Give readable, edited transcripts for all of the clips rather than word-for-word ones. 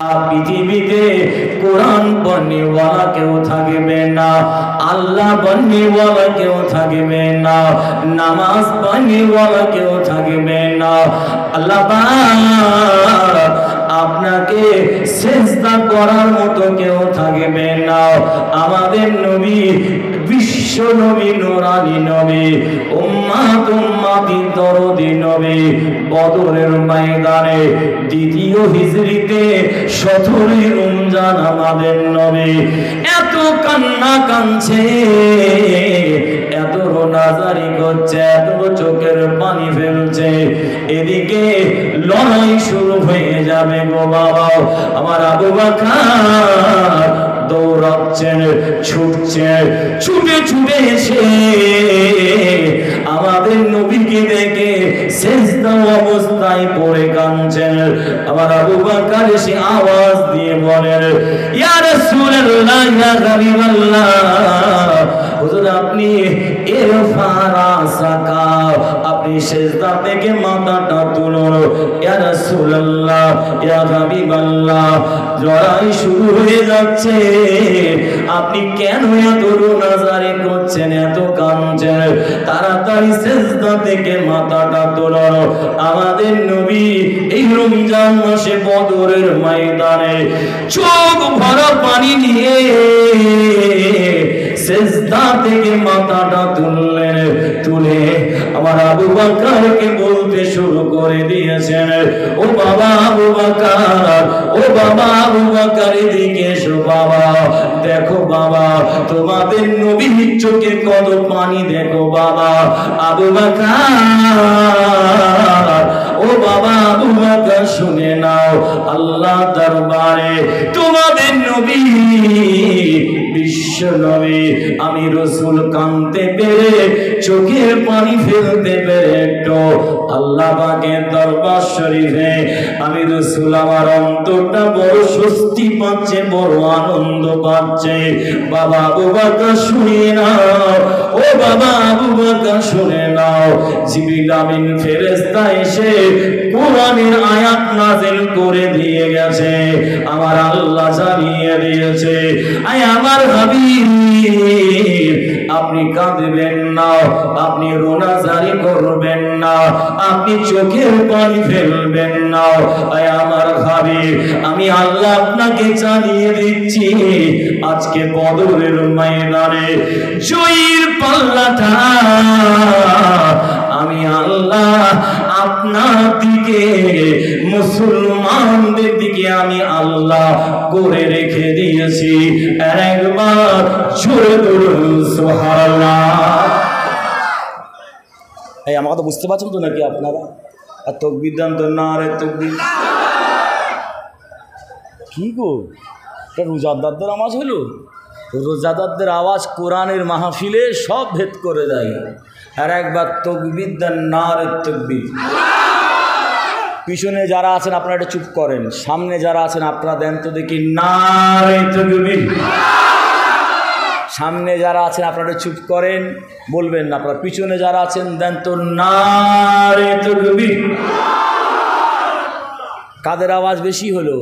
পৃথিবীতে কোরআন পড়নেওয়ালা কেউ থাকবে না, আল্লাহ পড়নেওয়ালা কেউ থাকবে না, নামাজ পড়নেওয়ালা কেউ থাকবে না। আল্লাহ পাক আপনাকে সিজদা করার মতো কেউ থাকবে না। আমাদের নবী বিশ্ব নবী, নুরানি নবী, উম্মাত উম্মাতি দরদি নবী বদরের ময়দানে দ্বিতীয় হিজরিতে 17 রমজান আমাদের নবী এত কান্না কাঁদছে, এত রোনাজারি করছে, এত চোখের পানি ফেলছে। এদিকে লড়াই শুরু হয়ে যাবে গো বাবা। আমার আবু বকর দৌড়াচ্ছেন, ছুটছেন, ছুটে ছুটে এসে আমাদের নবীকে দেখে সিজদা অবস্থায় পড়ে কাঁদছেন। আমার আবু বকর এসে আওয়াজ দিয়ে বলেন, ইয়া রাসূলুল্লাহ, ইয়া হাবিবাল্লাহ, হুজুর আপনি ইরফা রাসাকা, আপনি সিজদা থেকে মাথাটা তুলুন। ইয়া রাসূলুল্লাহ, ইয়া হাবিবাল্লাহ, লড়াই শুরু হয়ে যাচ্ছে, আপনি কেন এত রোনাজারি করছেন, এত কাঁদছেন? তাড়াতাড়ি সিজদা থেকে মাথাটা তুলুন। আমাদের নবী এই রমজান মাসে বদরের ময়দানে চোখ ভরা পানি নিয়ে সিজদা থেকে মাথাটা তুললেন। তুলে আমার আবু বকরকে বলতে শুরু করে দিয়েছেন, ও বাবা আবু বকর, ও বাবা আবু বকর, এদিকে এসো বাবা, দেখো বাবা তোমাদের নবীর চোখে কত পানি, দেখো বাবা। আবু বকর, ও বাবা আবু বকর, শুনে নাও, আল্লাহ দরবারে তোমাদের নবী বিশ্ব নবী আমি রাসূল কাঁদতে পেরে, চোখের পানি ফেলতে পেরে একটু আল্লাহ পাকের দরবার শরীফে আমি রাসূল আমার অন্তরটা বড় স্বস্তি পাচ্ছে, বড় আনন্দ পাচ্ছে। বাবা আবু বকর শুনে নাও, ও বাবা আবু বকর শুনে নাও, জিবরিল আমিন ফেরেশতা এসে কোরআনের আয়াত নাযিল করে দিয়ে গেছে। আমার আল্লাহ জানিয়ে দিয়েছে, আয় আমার হাবিব, আপনি কাঁদবেন না, আপনি রোনাজারি করবেন না, আপনি চোখের পানি ফেলবেন না। আয় আমার হাবিব, আমি আল্লাহ আপনাকে জানিয়ে দিচ্ছি, আজকে বদরের ময়দানে জয়ের পাল্লাটা আমি আল্লাহ আপনার দিকে, মুসলমানদের দিকে আমি আল্লাহ করে রেখে দিয়েছি। একবার জোরে বলুন সুবহানাল্লাহ। এই আমাকে তো বুঝতে পারছেন তো নাকি আপনারা? আর তাকবীর দেন তো, নারে তাকবীর। কি গো, এটা রোজাদারদের আওয়াজ হলো? রোজাদারদের আওয়াজ কোরআনের মাহফিলে সব ভেদ করে দেয়। আর একবার তাকবীর দেন, নারে তাকবীর। পিছনে যারা আছেন আপনারা একটু চুপ করেন, সামনে যারা আছেন আপনারা দেন তো দেখি, নারে তাকবীর। সামনে যারা আছেন আপনারা চুপ করেন, বলবেন না। আপনারা পিছনে যারা আছেন দেন তো, নারে তাকবীর। কাদের আওয়াজ বেশি হলো?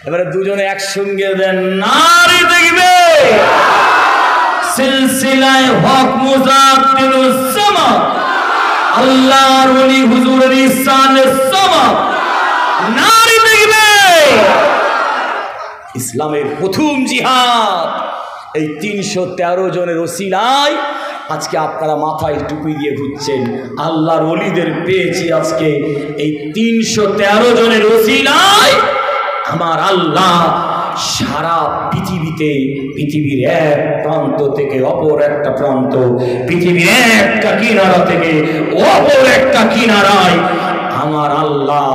এবারে দুজনে একসঙ্গে দেন, নারে তাকবীর। সিলসিলায়ে হক মুজাদ্দিদুস সামাদ আল্লাহর ওলি হুজুরের ইসানের সামাদ, নারে তাকবীর। ইসলামের প্রথম জিহাদ এই 313 জনের ওসিলায় আজকে আপনারা মাথায় টুপি দিয়ে ঘুরছেন। আল্লাহর ওলিদের পেয়েছি আজকে এই 313 জনের ওসিলায়। আমার আল্লাহ সারা পৃথিবীতে, পৃথিবীর এক প্রান্ত থেকে অপর একটা প্রান্ত, পৃথিবীর একটা কিনারা থেকে অপর একটা কিনারায় আমার আল্লাহ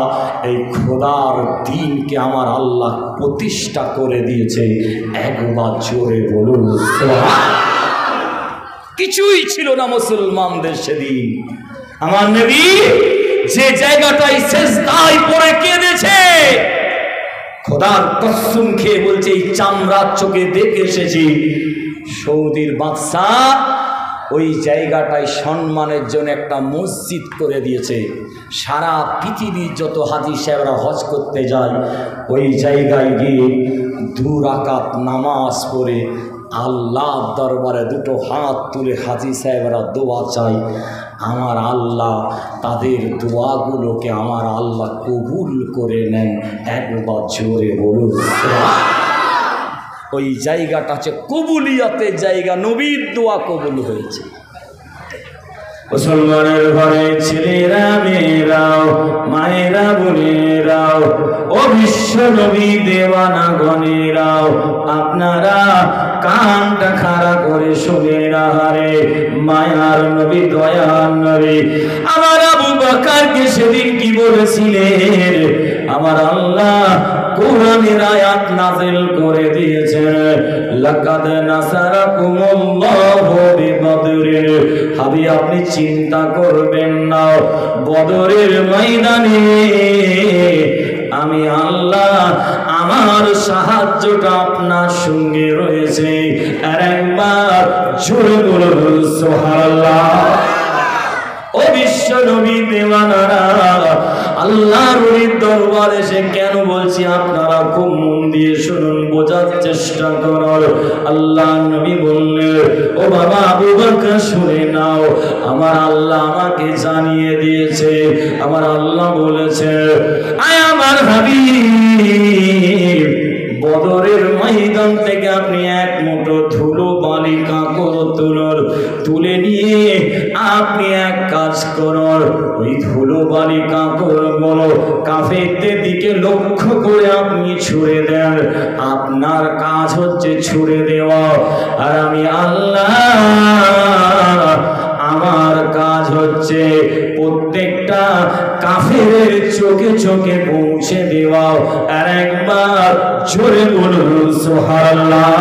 এই খোদার দিনকে আমার আল্লাহ প্রতিষ্ঠা করে দিয়েছে। একবার জোরে বলুন সুবহানাল্লাহ। কিছুই ছিল না মুসলমানদের সেদিন। আমার নবী যে জায়গাটায় সিজদায় পড়ে কেঁদেছে, খোদার কসম খেয়ে বলছে, এই চামড়ার চোখে দেখে এসেছি। সৌদির বাদশা ওই জায়গাটায় সম্মানের জন্য একটা মসজিদ করে দিয়েছে। সারা পৃথিবীর যত হাজী সাহেবরা হজ করতে যায় ওই জায়গায় গিয়ে 2 রাকাত নামাজ পড়ে আল্লাহর দরবারে 2টো হাত তুলে হাজী সাহেবরা দোয়া চায়, আমার আল্লাহ তাদের দোয়াগুলোকে আমার আল্লাহ কবুল করে নেন। একবার জোরে বলুন। ওই জায়গাটা হচ্ছে কবুলিয়াতের জায়গা, নবীর দোয়া কবুল হয়েছে। মুসলমানের ঘরে ছেলেরা মেয়েরাও মায়েরা বোনেরাও ও বিশ্ব নবী দেওয়ানা গণেরাও আপনারা কানটা খাড়া করে শুনে রাহারে মায়ার নবী দয়ার নবী আমার আবু বকরকে সেদিন কি বলেছিলেন? আমার আল্লাহ কোরআনের আয়াত নাযিল করে দিয়েছেন, লাকাদ নাসারাকুমুল্লাহু বিবদরিন। হাবিব আপনি চিন্তা করবেন না, বদরের ময়দানে আমি আল্লাহ আমার সাহায্যটা আপনার সঙ্গে রয়েছে। আর একবার জোরে বলুন সুবহানাল্লাহ। ও বিশ্ব নবী দেওয়ানারা আল্লাহর ওই দরবারে এসে কেন বলছি আপনারা খুব মন দিয়ে শুনুন, বোঝার চেষ্টা করুন। আল্লাহ নবী বললেন, ও বাবা আবু বকর শুনে নাও, আমার আল্লাহ আমাকে জানিয়ে দিয়েছে, আমার আল্লাহ বলেছে আয় আমার হাবিব বদরের ময়দান থেকে আপনি 1 মুঠো ধুলো বালি কাকর তুলে নিয়ে আপনি এক কাজ করুন, ওই ধুলো বালি কাকর বলো কাফেরদের দিকে লক্ষ্য করে আপনি ছুঁড়ে দেন। আপনার কাজ হচ্ছে ছুঁড়ে দেওয়া, আর আমি আল্লাহ আমার কাজ হচ্ছে প্রত্যেকটা কাফেরের চোখে চোখে পৌঁছে দেওয়া। আর একবার জোরে বলুন সুবহানাল্লাহ।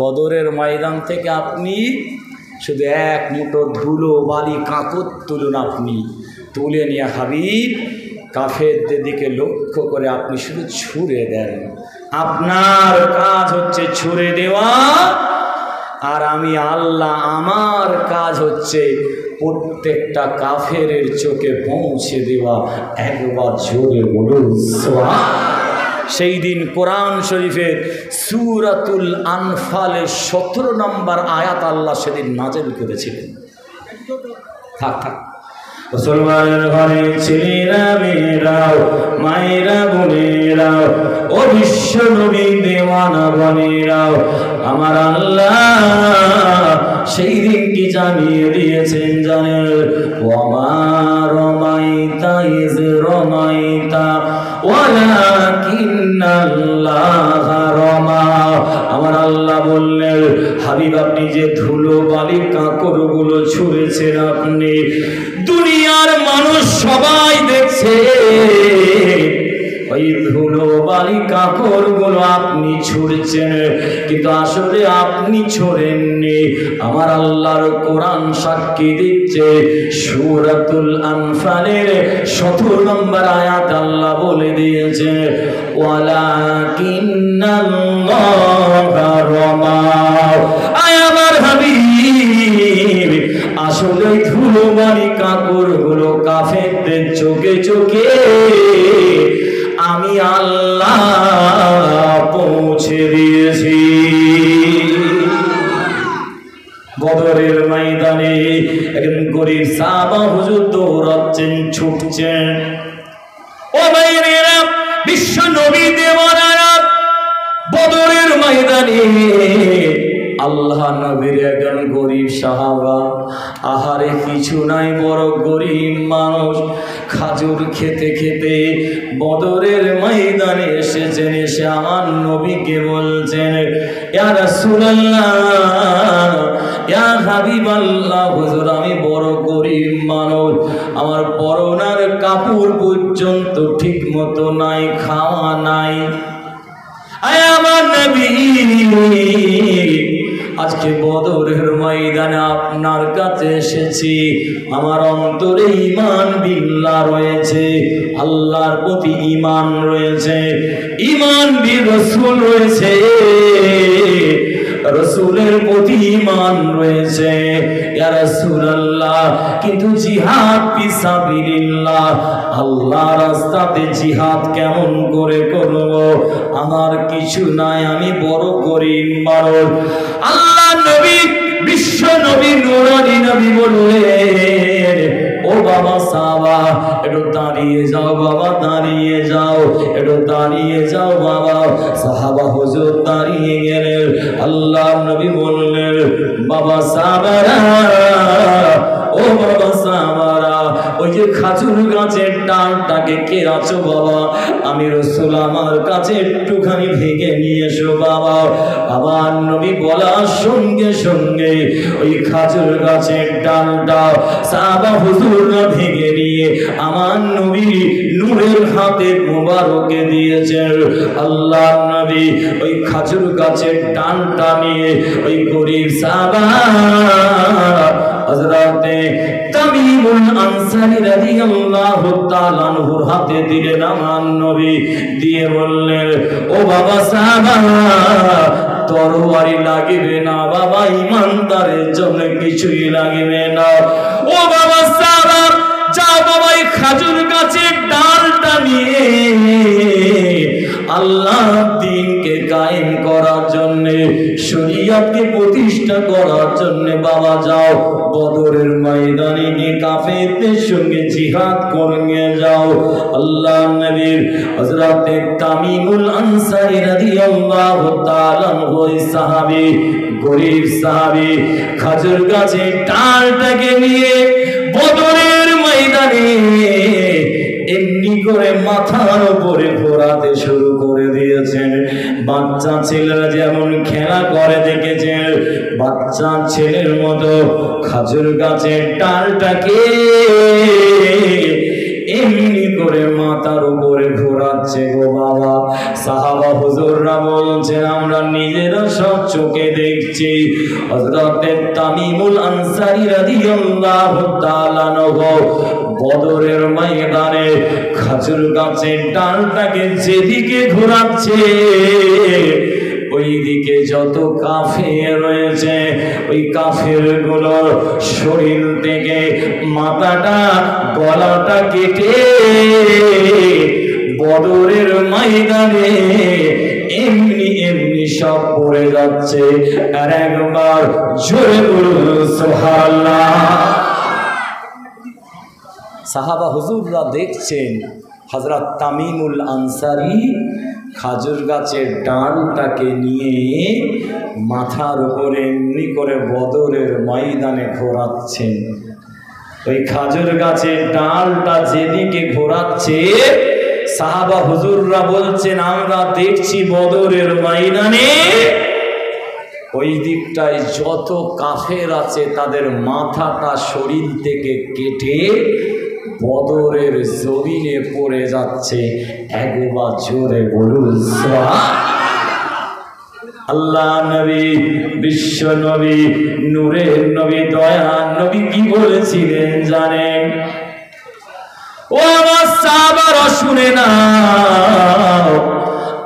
বদরের ময়দান থেকে আপনি শুধু 1 মুঠো ধুলো বালি কাকর তুলুন, আপনি তুলে নিয়ে হাবিব কাফেরদের দিকে লক্ষ্য করে আপনি শুধু ছুঁড়ে দেন। আপনার কাজ হচ্ছে ছুঁড়ে দেওয়া, আর আমি আল্লাহ আমার কাজ হচ্ছে প্রত্যেকটা কাফেরের চোখে পৌঁছে দেওয়া। একবার জোরে বলুন সুবহানাল্লাহ। সেই দিন কোরআন শরীফের সূরাতুল আনফালের 17 নম্বর আয়াত আল্লাহ সেদিন নাযিল করেছিলেন। থাক থাক মুসলমানের ঘরে ছেলেরা মেয়েরাও মায়েরা বোনেরাও ও বিশ্ব নবী দেওয়ানা বনেরাও আমার আল্লাহ সেই দিন কি জানিয়ে দিয়েছেন জানেন? ওয়া রমাইতা ইয রমাইতা ওয়ালাকিন্নাল্লাহা রমা। আমার আল্লাহ বললেন হাবিব আপনি যে ধুলো বালি কাঁকরগুলো ছুঁড়েছেন আপনি দুনিয়ার মানুষ সবাই দেখছে, ওই ধুলো বালি কাঁকরগুলো আপনি ছুঁড়েছেন, কিন্তু আসলে আপনি ছোড়েননি। আমার আল্লাহর কোরআন সাক্ষী দিচ্ছে, সূরাতুল আনফালের 17 নম্বর আয়াত আল্লাহ বলে দিয়েছে ওয়ালাকিন্নাল্লাহা রমা। আয় আমার হাবিব আসলে ধুলো বালি কাঁকরগুলো কাফেরদের চোখে চোখে আমি আল্লাহ পৌঁছে দিয়েছি। বদরের ময়দানে একজন গরিব সাহাবা হুজুর দৌড়াচ্ছেন ছুটছেন। ও ভাইয়েরা বিশ্ব নবী দেওয়ানারা বদরের ময়দানে আল্লাহ নবীর একজন গরিব সাহাবা, আহারে কিছু নাই বড় গরিব মানুষ, খাজুর খেতে খেতে বদরের ময়দানে এসেছেন। এসে আমার নবীকে বলছেন ইয়া রাসূলুল্লাহ ইয়া হাবিবাল্লাহ, হুজুর আমি বড় গরিব মানুষ, আমার পরনার কাপড় পর্যন্ত ঠিক মতো নাই, খাওয়া নাই। আয় আমার নবী আজকে বদরের ময়দানে আপনার কাছে এসেছি, আমার অন্তরে ঈমান বিল্লাহ রয়েছে, আল্লাহর প্রতি ঈমান রয়েছে, ঈমান বি রাসূল রয়েছে। রাসূলের প্রতি ঈমান রয়েছে ইয়া রাসূলুল্লাহ কিন্তু জিহাদ ফি সাবিলিল্লাহ আল্লাহর রাস্তাতে জিহাদ কেমন করে করব আমার কিছু নাই আমি বড় গরীব মানুষ আল্লাহ নবী বিশ্ব নবী নূরানী নবী বললেন ও বাবা সাহাবা একটু দাঁড়িয়ে যাও বাবা দাঁড়িয়ে যাও একটু দাঁড়িয়ে যাও বাবা সাহাবা হুজুর দাঁড়িয়ে গেলেন আল্লাহ নবী বললেন বাবা সাহাবারা ও বাবা সাহাবারা ওই যে খাজুর গাছের ডালটাকে কেরাছো বাবা আমি রাসূল আমার কাছে একটুখানি ভেঙে নিয়ে এসো বাবা আমার নবী বলার সঙ্গে সঙ্গে ওই খাজুর গাছের ডালটা সাহাবা হুজুররা ভেঙে নিয়ে আমার নবী নূরের হাতে মোবারকে দিয়েছেন আল্লাহ নবী ওই খাজুর গাছের ডালটা নিয়ে ওই গরীব সাহাবা হযরতে তামিমুল আনসারী রাদিয়াল্লাহু তাআলা আনহুর হাতে দিলেন আমার নবী দিয়ে বললেন ও বাবা সাহাবা তরবারি লাগবে না বাবা ইমানদারের জন্য কিছুই লাগবে না ও বাবা সাহাবা যাও বাবা এই খাজুর গাছের ডালটা নিয়ে আল্লাহ দ্বীনকে কায়েম করার জন্য শরীয়তকে প্রতিষ্ঠা করার জন্য বাবা যাও বদরের ময়দানে গিয়ে কাফেরদের সঙ্গে জিহাদ করে যাও আল্লাহ নবীর হযরতে তামিমুল আনসারী রাদিয়াল্লাহু তাআলা ওই সাহাবী গরীব সাহাবী খাজুর গাছের ডালটাকে নিয়ে বদরের ময়দানে এমনি করে মাথার উপরে ঘোরাতে শুরু করে দিয়েছেন বাচ্চা ছেলেরা যেমন খেলা করে দেখেছেন বাচ্চা ছেলের মতো খাজুর গাছের ডালটাকে এমনি করে মাথার উপরে ঘোরাচ্ছে গো বাবা সাহাবা হুজুররা বলছেন আমরা নিজেরা সব চোখে দেখছি হযরতে তামিমুল আনসারী রাদিয়াল্লাহু তাআলা আনহু বদরের ময়দানে খাজুর গাছের ডালটাকে যেদিকে ঘোরাচ্ছে ওইদিকে যত কাফের রয়েছে ওই কাফের গুলোর শরীর থেকে মাথাটা গলাটা কেটে বদরের ময়দানে এমনি এমনি সব পড়ে যাচ্ছে আর একবার জোরে বলুন সুবহানাল্লাহ সাহাবা হুজুররা দেখছেন হযরত তামিমুল আনসারী খাজুর গাছের ডালটাকে নিয়ে মাথার উপরে এমনি করে বদরের ময়দানে ঘোরাচ্ছেন ওই খাজুর গাছের ডালটা যেদিকে ঘোরাচ্ছে সাহাবা হুজুররা বলছেন আমরা দেখছি বদরের ময়দানে ওই দিকটায় যত কাফের আছে তাদের মাথাটা শরীর থেকে কেটে বদরের জমিনে পড়ে যাচ্ছে একবার জোরে বলুন আল্লাহ নবী বিশ্ব নবী নূরের নবী দয়ার নবী কি বলেছিলেন জানেন ও আমার সাহাবারা শুনে না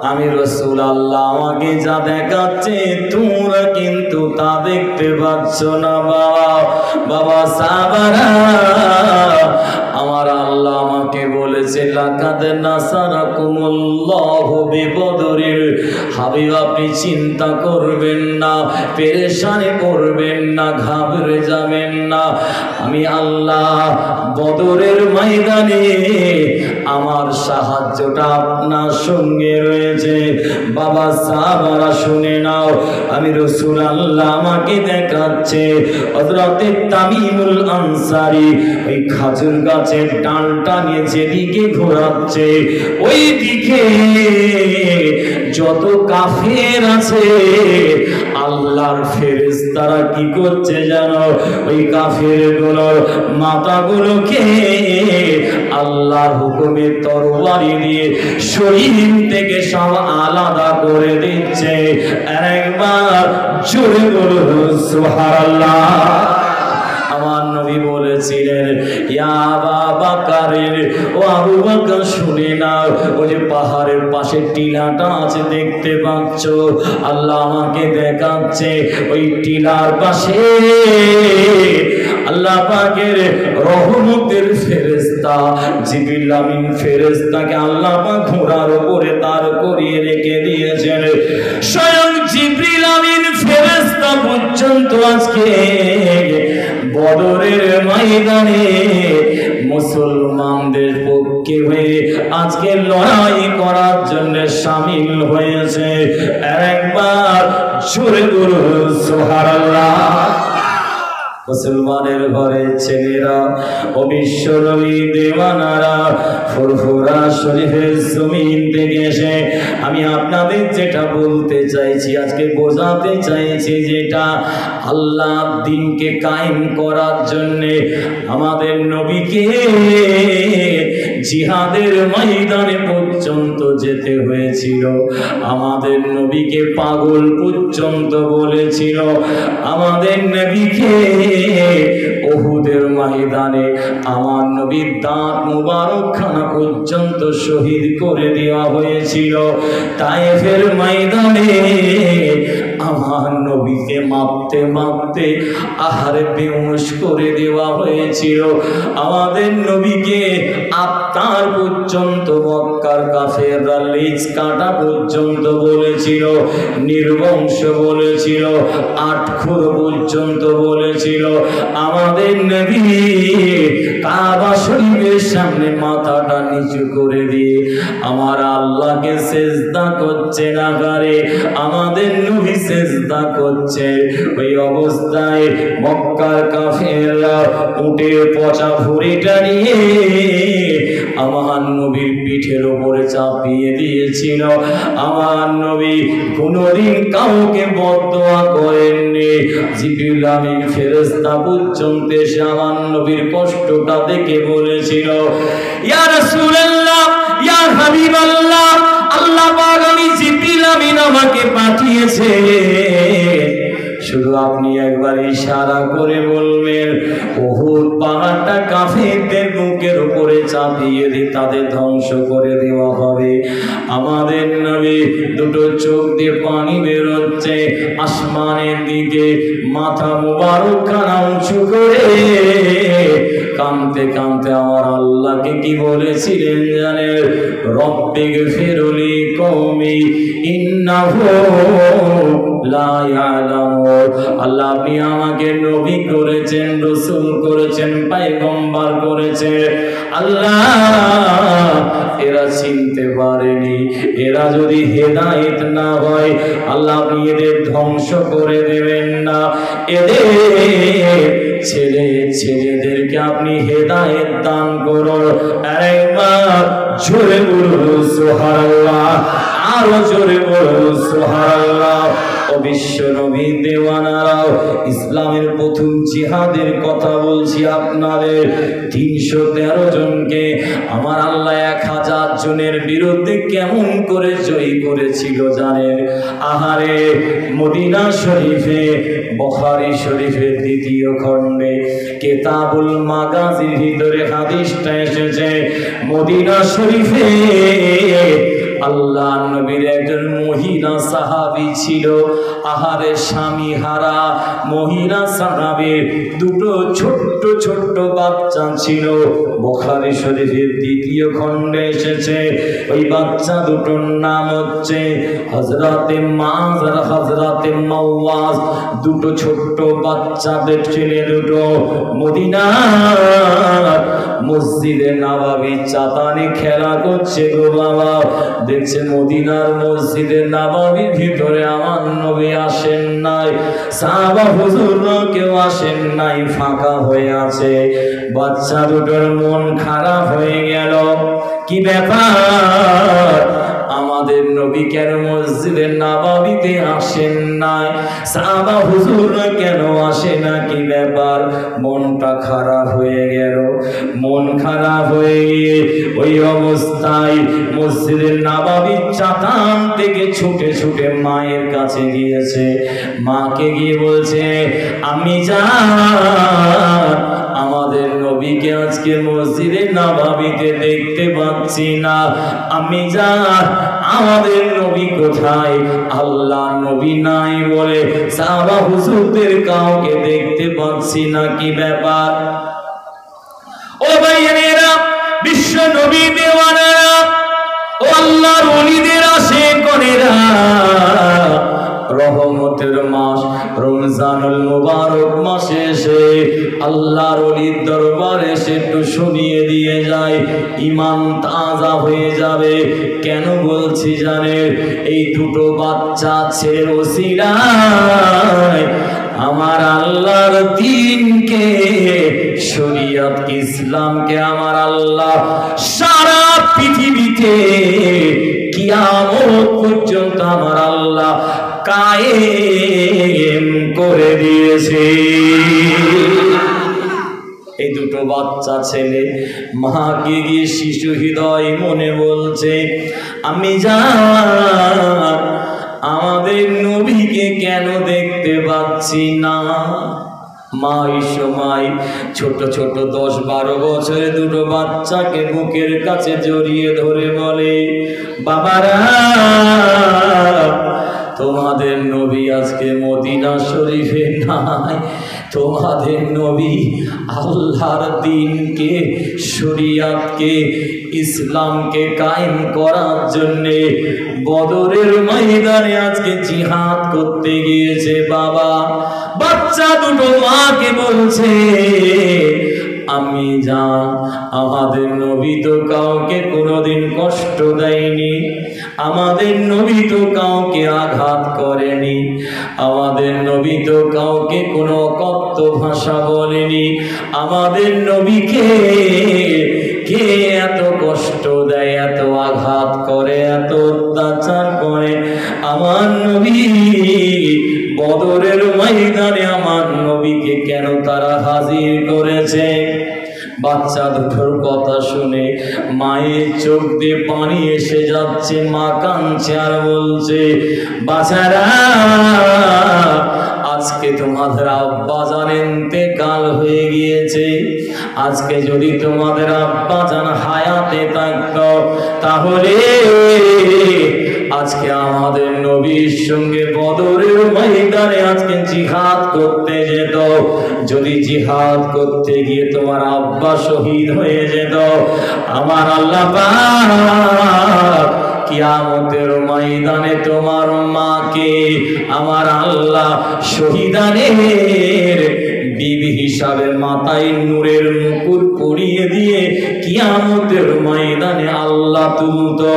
আমি রাসূল আল্লাহ আমাকে যা দেখাচ্ছে তোমরা কিন্তু তা দেখতে পাচ্ছ না বাবা বাবা সাহাবারা আমার আল্লাহ আমাকে বলেছে লাকাদ নাসারাকুমুল্লাহু বিবদরিল হাবিব আপনি চিন্তা করবেন না পেরেশানি করবেন না ঘাবড়ে যাবেন না আমি আল্লাহ বদরের ময়দানে আমার সাহায্যটা আপনার সঙ্গে রয়েছে বাবা সাহাবারা শুনে নাও আমি রাসূল আল্লাহ আমাকে দেখাচ্ছে হযরতে তামিমুল আনসারী ওই খাজুর গাছের ডালটা নিয়ে যেদিকে ঘোরাচ্ছে ওই দিকে যত কাফের আছে আল্লাহর ফেরেশতারা কি করছে জানো ওই কাফেরগুলোর মাথাগুলোকে আল্লাহর হুকুমে তরবারি দিয়ে শরীর থেকে সব আলাদা করে দিচ্ছে আরেকবার জোরে বলুন সুবহানাল্লাহ আমার সাহাবী বলেছিলেন, ইয়া আবা বকর, ও আবু বকর শুনে নাও, ওই যে পাহাড়ের পাশে টিলাটা আছে দেখতে পাচ্ছ, আল্লাহ আমাকে দেখাচ্ছে ওই টিলার পাশে আল্লাহ পাকের রহমতের ফেরেশতা জিবরিল আমিন ফেরেশতাকে আল্লাহ পাক ঘোড়ার উপরে দাঁড় করিয়ে রেখে দিয়েছেন। স্বয়ং জিবরিল আমিন ফেরেশতা পর্যন্ত আজকে বদরের ময়দানে মুসলমানদের পক্ষে হয়ে আজকে লড়াই করার জন্য শামিল হয়েছে। একবার জোরে বলুন সুবহানাল্লাহ। মুসলমানের ঘরে ছেলেরা ও বিশ্ব নবী দেওয়ানারা ফুরফুরা শরীফের জমিন থেকে এসে আমি আপনাদের যেটা বলতে চাইছি, আজকে বোঝাতে চাইছি, যেটা আল্লাহ দ্বীনকে কায়েম করার জন্যে আমাদের নবীকে জিহাদের ময়দানে পর্যন্ত যেতে হয়েছিল। আমাদের নবীকে পাগল পর্যন্ত বলেছিল। আমাদের নবীকে উহুদের ময়দানে আমার নবীর দাঁত মুবারকখানা পর্যন্ত শহীদ করে দেওয়া হয়েছিল। তায়েফের ময়দানে আমার নবীকে মারতে মারতে আহারে বেহুশ করে দেওয়া হয়েছিল। আমাদের নবীকে আত্মার পর্যন্ত মক্কার কাফেররা লেজ কাটা পর্যন্ত বলেছিল, নির্বংশ বলেছিল, আটখুর পর্যন্ত বলেছিল। আমাদের নবী কাবা শরীফের সামনে মাথাটা নিচু করে দিয়ে আমার আল্লাহকে সেজদা করছে না পারে, আমাদের নবী সেজদা করছে। ওই অবস্থায় মক্কার কাফেররা উটের পচা ভুঁড়িটা নিয়ে আমার নবীর পিঠের উপরে চাপিয়ে দিয়েছিল। আমার নবী কোনদিন কাউকে বদদোয়া করেননি। জিবরিল আমিন ফেরেশতা পর্যন্ত এসে আমার নবীর কষ্টটা দেখে বলেছিল, ইয়া রাসূলুল্লাহ, ইয়া হাবিবাল্লাহ, আল্লাহ পাক আমি জিবরিল আমিন আমাকে পাঠিয়েছে, শুধু আপনি একবার ইশারা করে বলবেন উহুদ পাহাড়টা কাফেরদের বুকের উপরে চাপিয়ে দিয়ে তাদের ধ্বংস করে দেওয়া হবে। আমাদের নবী দুটো চোখ দিয়ে পানি বের হচ্ছে, আসমানের দিকে মাথা মুবারকখানা উঁচু করে কাঁদতে কাঁদতে আমার আল্লাহকে কি বলেছিলেন জানেন? রব্বিগফিরলি কওমি ইন্নাহু লা ইয়ালামুন। আল্লাহ আপনি আমাকে নবী করেছেন, রাসূল করেছেন, পয়গম্বর করেছেন। আল্লাহ এরা চিনতে পারেনি, এরা যদি হেদায়েত না হয় আল্লাহ আপনি এদের ধ্বংস করে দেবেন না। এদের ছেলেদেরকে আপনি হেদায়েত দান করুন। আরেকবার জোরে বলুন সুবহানাল্লাহ, আরো জোরে বলুন সুবহানাল্লাহ। ও বিশ্ব নবী দেওয়ানারাও, ইসলামের প্রথম জিহাদের কথা বলছি আপনাদের। 313 জনকে আমার আল্লাহ 1000 জনের বিরুদ্ধে কেমন করে জয়ী করেছিল জানেন? আহারে মদিনা শরীফে বুখারী শরীফের 2য় খণ্ডে কিতাবুল মাগাজির ভিতরে হাদিসটা এসেছে। মদিনা শরীফে আল্লাহ নবীর একজন মহিলা সাহাবী ছিল। আহারে স্বামী হারা মহিলা সাহাবীর দুটো ছোট্ট ছোট্ট বাচ্চা ছিল। বুখারী শরীফের 2য় খণ্ডে এসেছে। ওই বাচ্চা দুটোর নাম হচ্ছে হযরতে মাআজ আর হযরতে মাওয়াজ। দুটো ছোট্ট বাচ্চাদের ছেলে দুটো মদিনার মসজিদে নববী চাতানে খেলা করছে গো বাবা। দেখছে মদিনার মসজিদে নববীর ভিতরে আমার নবী আসেন নাই, সাহাবা হুজুররা কেউ আসেন নাই, ফাঁকা হয়ে আছে। বাচ্চা দুটোর মন খারাপ হয়ে গেল। কি ব্যাপার, আমাদের নবী কেন মসজিদে নববীতে আসেন নাই, সাহাবা হুজুররা কেন আসে না, কি ব্যাপার? মনটা খারাপ হয়ে গেল। মন খারাপ হয়ে গিয়ে ওই অবস্থায় মসজিদের স্বাভাবিক চাতান থেকে ছুটে ছুটে মায়ের কাছে গিয়েছে। মাকে গিয়ে বলছে, আমি জান, আমাদের নবীকে আজকে মসজিদে নববীতে দেখতে পাচ্ছি না। আমি জান, আমাদের নবী কোথায়? আল্লাহ নবী নাই বলে সাহাবা হুজুরদের কাউকে দেখতে পাচ্ছি না, কি ব্যাপার? ও ভাইয়েরা, বিশ্ব নবী দেওয়ানারা, ও আল্লাহর ওলিদের আশিকরা, রহমতের মাস রমজানুল মুবারক মাসে এসে আল্লাহর ওলির দরবারে এসে একটু শুনিয়ে দিয়ে যায়, ঈমান তাজা হয়ে যাবে। কেন বলছি জানেন? এই দুটো বাচ্চা ছেলের ওসিলায় আমার আল্লাহর দ্বীনকে, শরীয়ত ইসলামকে আমার আল্লাহ সারা পৃথিবীতে কিয়ামত পর্যন্ত আমার আল্লাহ কায়েম করে দিয়েছে। এই দুটো বাচ্চা ছেলে মাকে গিয়ে শিশু হৃদয় মনে বলছে, আমি জান, আমাদের নবীকে কেন দেখতে পাচ্ছি না? মা এই সময় ছোট ছোট 10-12 বছরের দুটো বাচ্চাকে বুকের কাছে জড়িয়ে ধরে বলে, বাবারা, তোমাদের নবী আজকে মদিনা শরীফে নাই। তোমাদের নবী আল্লাহর দ্বীনকে, শরীয়তকে, ইসলামকে কায়েম করার জন্য বদরের ময়দানে আজকে জিহাদ করতে গিয়েছে। বাবা, বাচ্চা দুটো মাকে বলছে, আমি জান, আমাদের নবী তো কাউকে কোনোদিন কষ্ট দেয়নি, আমাদের নবী তো কাউকে আঘাত করেনি, আমাদের নবী তো কাউকে কোনো অকথ্য ভাষা বলেনি। আমাদের নবীকে কে এত কষ্ট দেয়, এত আঘাত করে, এত অত্যাচার করে? আমার নবী বদরের ময়দানে আমার নবীকে কেন তারা হাজির করেছে? বাচ্চা দুটোর কথা শুনে মায়ের চোখ দিয়ে পানি এসে যাচ্ছে। মা কাঁদছে আর বলছে, বাচ্চারা, আজকে তোমাদের আব্বাজান ইন্তেকাল হয়ে গিয়েছে। আজকে যদি তোমাদের আব্বাজান হায়াতে থাকতো, তাহলে আজকে আমাদের নবীর সঙ্গে বদরের ময়দানে আজকে জিহাদ করতে যেত। যদি জিহাদ করতে গিয়ে তোমার আব্বা শহীদ হয়ে যেত, আমার আল্লাহ পাক কিয়ামতের ময়দানে তোমার মাকে আমার আল্লাহ শহীদানের বিবি হিসাবে মাথায় নূরের মুকুট পরিয়ে দিয়ে কিয়ামতের ময়দানে আল্লাহ তুলতো।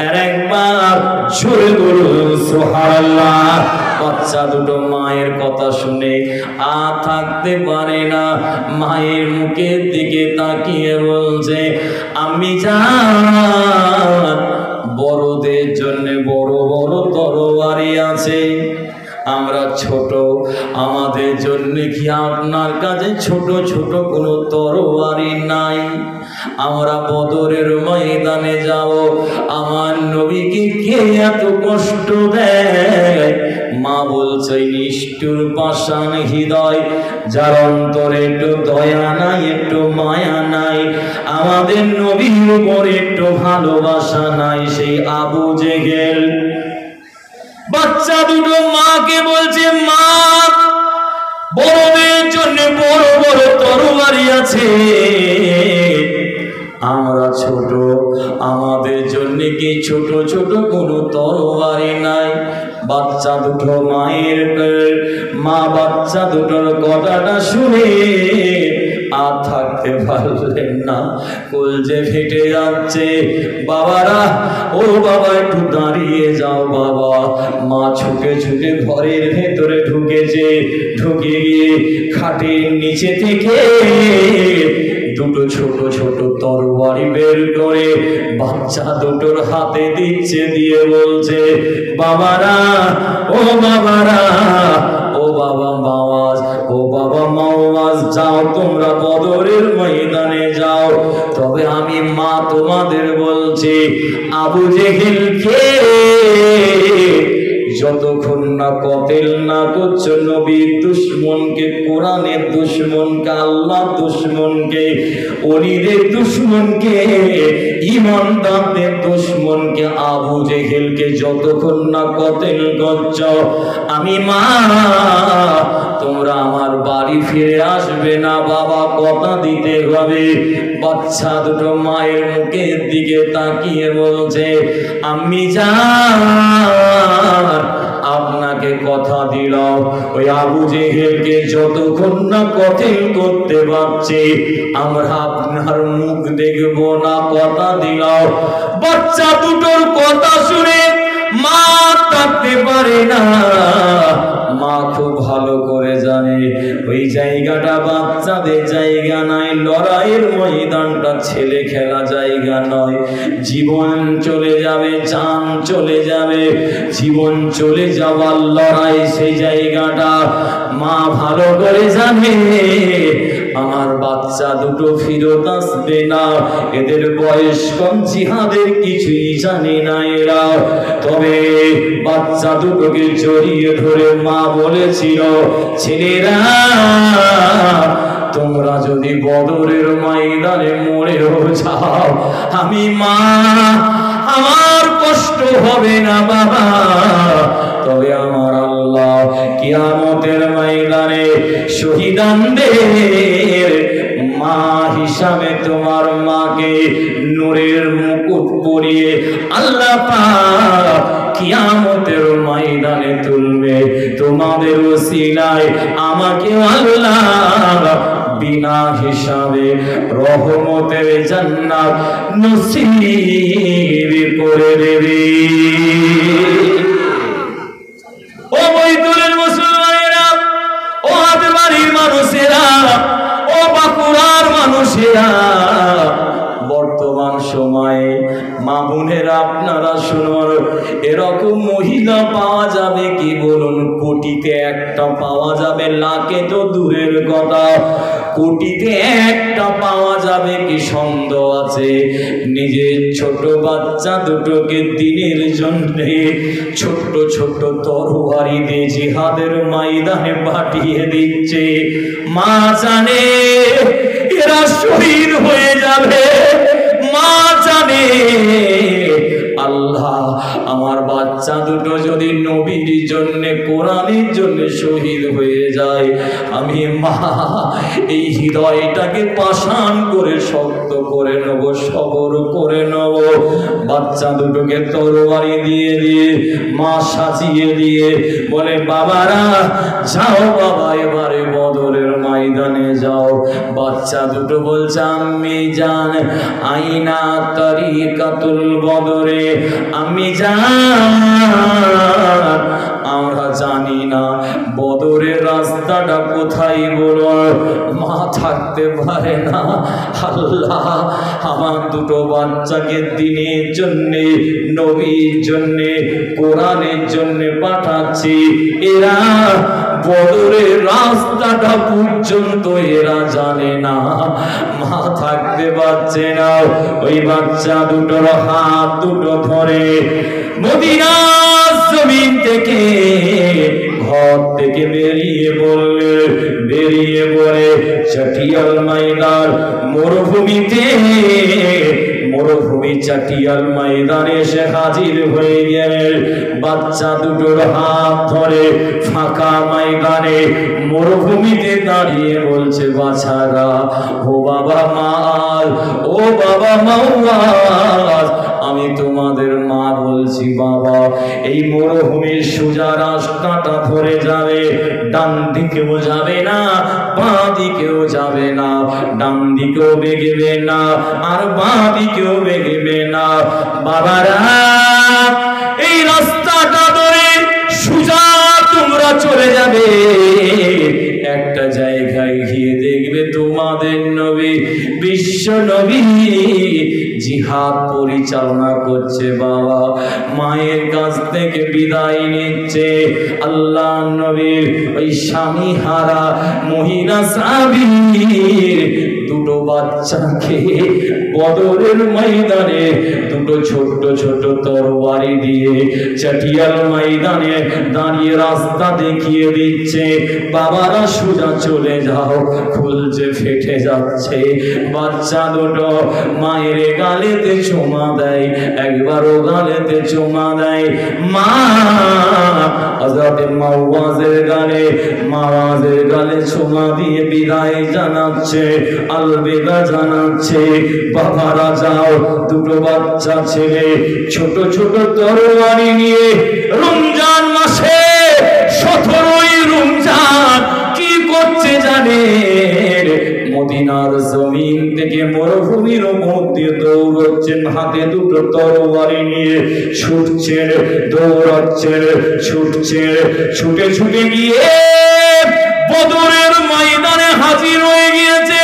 আর একবার জোরে বলুন সুবহানাল্লাহ। বাচ্চা দুটো মায়ের কথা শুনে থাকতে পারে না, মায়ের মুখের দিকে তাকিয়ে বলছে, আমি জান, বড়দের জন্য বড় বড় তরবারি আছে, আমরা ছোট, আমাদের জন্য কি আপনার কাছে ছোট ছোট কোনো তরবারি নাই? আমরা বদরের ময়দানে যাব, আমার নবীকে কে এত কষ্ট দেয়? মা বলছে, নিষ্ঠুর পাষাণ হৃদয়, যার অন্তরে একটু দয়া নাই, একটু মায়া নাই, আমাদের নবীর উপর একটু ভালোবাসা নাই, সেই আবু জেহেল। বাচ্চা দুটো মাকে বলছে, মা, বড়দের জন্য বড় বড় তরবারি আছে, আমরা ছোট, আমাদের জন্য কি ছোট ছোট কোনো তরবারি নাই? বাচ্চা দুটো মা বাচ্চা দুটোর কথাটা শুনে আর থাকতে পারলেন না, কলজে ফেটে যাচ্ছে। বাবারা, ও বাবা, একটু দাঁড়িয়ে যাও বাবা। মা ছুটে ছুটে ঘরের ভেতরে ঢুকেছে, ঢুকে গিয়ে খাটের নিচে থেকে দুটো ছোট ছোট তরবারি বের করে বাচ্চা দুটোর হাতে দিচ্ছে, দিয়ে বলছে, বাবারা, ও বাবারা, ও বাবা মাওয়াজ, ও বাবা মাওয়াজ, যাও তোমরা বদরের ময়দানে যাও, তবে আমি মা তোমাদের বলছি, আবু জেহেলকে যতক্ষণ না কতেল না করছো নবীর দুশ্মনকে, কোরআনের দুশ্মনকে, আল্লাহর দুশ্মনকে, ওলিদের দুশ্মনকে, ঈমানদারদের দুশ্মনকে, আবু জেহেলকে যতক্ষণ না কতেল করছো, আমি মা তোমরা আমার বাড়ি ফিরে আসবে না বাবা, কথা দিতে হবে। বাচ্চা দুটো মায়ের মুখের দিকে তাকিয়ে বলছে, আম্মি জান আপনাকে কথা দিলাম, ওই আবু জেহেলকে যতক্ষণ না কতেল করতে পারছি আমরা আপনার মুখ দেখব না, কথা দিলাম। বাচ্চা দুটোর কথা শুনে মা থাকতে পারে না। মা খুব ভালো করে জানে ওই জায়গাটা বাচ্চাদের জায়গা নয়, লড়াইয়ের ময়দানটা ছেলে খেলা জায়গা নয়। জীবন চলে যাবে, জান চলে যাবে, জীবন চলে যাওয়ার লড়াই সেই জায়গাটা মা ভালো করে জানে। আমার বাচ্চা দুটো ফিরত আসবে না, এদের বয়স কম, জিহাদের কিছুই জানে না এরা। তবে বাচ্চা দুটোকে জড়িয়ে ধরে মা বলেছিল, ছেলেরা তোমরা যদি বদরের ময়দানে মরেও যাও, আমি মা আমার কষ্ট হবে না বাবা, তবে আমার আল্লাহ কিয়ামতের ময়দানে শহীদানদের মা হিসাবে তোমার মাকে নূরের মুকুট পরিয়ে আল্লাহ পাক কিয়ামতের ময়দানে তুলবে। তোমাদের ওসিলায় আমাকে আল্লাহ বিনা হিসাবে রহমতের জান্নাত নসিব করে দেবে। ও বৈতুলের মুসলমানেরা, ও হাটবাড়ির মানুষেরা, ও বাঁকুড়ার মানুষেরা, বর্তমান সময়ে মা বোনেরা আপনারা শুনুন, এরকম মহিলা পাওয়া যাবে কি বলুন? কোটিতে একটা পাওয়া যাবে, লাখে তো দূরের কথা, কোটিতে একটা পাওয়া যাবে কি সন্দেহ আছে? নিজের ছোট বাচ্চা দুটোকে দিনের জন্য ছোট্ট ছোট্ট তরবারি দিয়ে জিহাদের ময়দানে পাঠিয়ে দিচ্ছে। মা জানে এরা শহীদ হয়ে যাবে, মা জানে আল্লাহ আমার বাচ্চা দুটো যদি নবীর জন্য, কোরআনের জন্য শহীদ হয়ে যায়, আমি মা এই হৃদয়টাকে পাষাণ করে শক্ত করে নেব, সবর করে নেব। বাচ্চা দুটোকে তরবারি দিয়ে দিয়ে মা সাজিয়ে দিয়ে বলে, বাবারা যাও বাবা, এবারে বদরের ময়দানে যাও। বাচ্চা দুটো বলছে, আম্মি জান আইনা তরিকাতুল বদরে, আম্মি জান আমরা জানি না বদরের রাস্তাটা কোথায় বলো। মা থাকতে পারে না, আল্লাহ আমার দুটো বাচ্চাকে দিনের জন্যে, নবীর জন্যে, কোরআনের জন্যে পাঠাচ্ছি, এরা বদরের রাস্তাটা পর্যন্ত এরা জানে না। মা থাকতে পারছে না, ওই বাচ্চা দুটোর হাত দুটো ধরে মদিনার জমিন থেকে, ঘর থেকে বেরিয়ে বললে, বেরিয়ে পড়ে চাটিয়াল ময়দান মরুভূমিতে, মরুভূমি চাটিয়াল ময়দানে এসে হাজির হয়ে গেলেন। বাচ্চা দুটোর হাত ধরে ফাঁকা ময়দানে মরুভূমিতে দাঁড়িয়ে বলছে, বাছারা ও বাবা মাল, ও বাবা মাওয়াজ, আমি তোমাদের মা বলছি বাবা, এই মরুভূমির সোজা রাস্তাটা ধরে যাবে, ডান দিকেও যাবে না, বাঁ দিকেও যাবে না, ডান দিকেও বেগবে না, আর বাঁ দিকেও বেগবে না। বাবারা এই রাস্তাটা ধরে সোজা তোমরা চলে যাবে, একটা জায়গায় গিয়ে দেখবে তোমাদের নবী, বিশ্ব নবী জিহাদ পরিচালনা করছে। বাবা মায়ের কাছ থেকে বিদায় নিচ্ছে। আল্লাহ নবীর ওই স্বামী হারা মহিলা সাহাবীর দুটো বাচ্চাকে বদরের ময়দানে দুটো ছোট ছোট তরবারি দিয়ে চাটিয়াল ময়দানে দাঁড়িয়ে রাস্তা দেখিয়ে দিচ্ছে, বাবারা সোজা চলে যাও। খুলছে, ফেটে যাচ্ছে। বাচ্চা দুটো মায়ের গালেতে চুমা দেয়, একবারও গালেতে চুমা দেয়। মা হযরতে মাওয়াজের গালে চুমা দিয়ে বিদায় জানাচ্ছে, আলবিদা জানাচ্ছে। বাবারা যাও। দুটো বাচ্চা ছেলে ছোট ছোট তরবারি নিয়ে রমজান মাসে 17ই রমজান কি করছে জানেন? মদিনার জমিন থেকে মরুভূমির মধ্যে দৌড়চ্ছেন, হাতে দুটো তরবারি নিয়ে ছুটছেন, দৌড়াচ্ছেন, ছুটছেন। ছুটে ছুটে গিয়ে বদরের ময়দানে হাজির হয়ে গিয়েছে।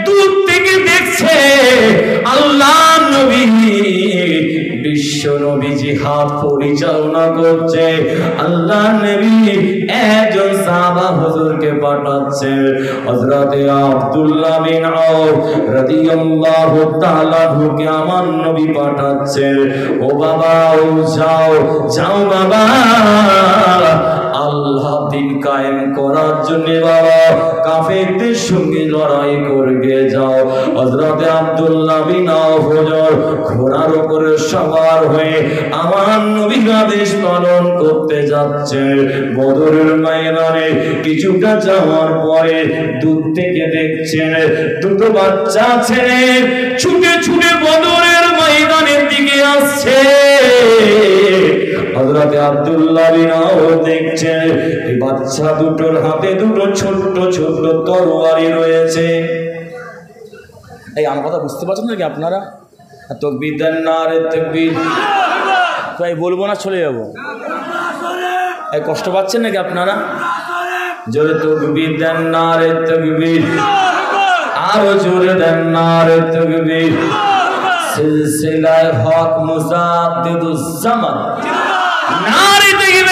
দূর থেকে দেখছে আল্লাহ নবী, বিশ্ব নবী জিহাদ পরিচালনা করছে। আল্লাহ নবী একজন সাহাবা হুজুরকে পাঠাচ্ছেন, হযরতে আব্দুল্লাহ বিন আওফ রাদিয়াল্লাহু তাআলা কে আমার নবী পাঠাচ্ছেন। ও বাবা, ও যাও যাও বাবা, আল্লাহ দিন কায়েম করার জন্য বাবা কাফেরদের সঙ্গে লড়াই করবে যাও। হযরতে আব্দুল্লাহ বিন আওফ হুজুর ঘোড়ার উপরে সওয়ার হয়ে আমার নবীর আদেশ পালন করতে যাচ্ছেন। বদরের ময়দানে কিছুটা যাওয়ার পরে দূর থেকে দেখছেন দুটো বাচ্চা ছেলে ছুটে ছুটে বদরের ময়দানের দিকে আসছে। হযরতে আব্দুল্লাহ বিন আওফ দেখছেন এই বাচ্চা দুটোর হাতে দুটো ছোট্ট ছোট্ট তরবারি রয়েছে। এই আমার কথা বুঝতে পারছেন নাকি আপনারা? তাকবীর দেন, নারে তাকবীর। তাই বলবো না, চলে যাবো? এই কষ্ট পাচ্ছেন নাকি আপনারা? জোরে তাকবীর দেন, নারে তাকবীর। আরো জোরে দেন, নারে তাকবীর। সিলসিলায়ে হক মুজাদ্দিদুজ জামান, নারে তাকবীর।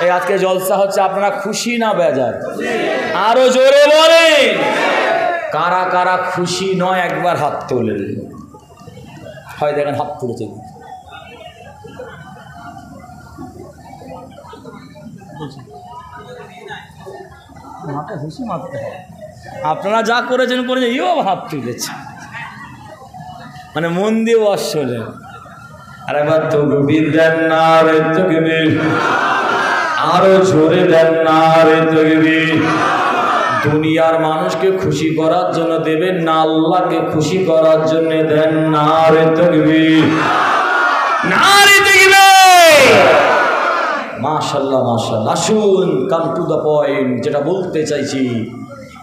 এই আজকে জলসা হচ্ছে, আপনারা খুশি না বেজার? আরো জোরে বলেন। কারা কারা খুশি নয় একবার হাত তোলেন। হয় দেখেন হাত তুলেছে। আপনারা যা করেছেন করেছেন, ইও হাত তুলেছে, মানে মন দিয়ে আসলে। আর এবার তাকবীর দেন, নারে তাকবীর। আরো জোরে দেন, নারে তাকবীর। দুনিয়ার মানুষকে খুশি করার জন্য দেবেন না, আল্লাহকে খুশি করার জন্য দেন, নারে তাকবীর, নারে তাকবীর। মাশাআল্লাহ মাশাআল্লাহ। আসুন, কাম টু দ্য পয়েন্ট। যেটা বলতে চাইছি,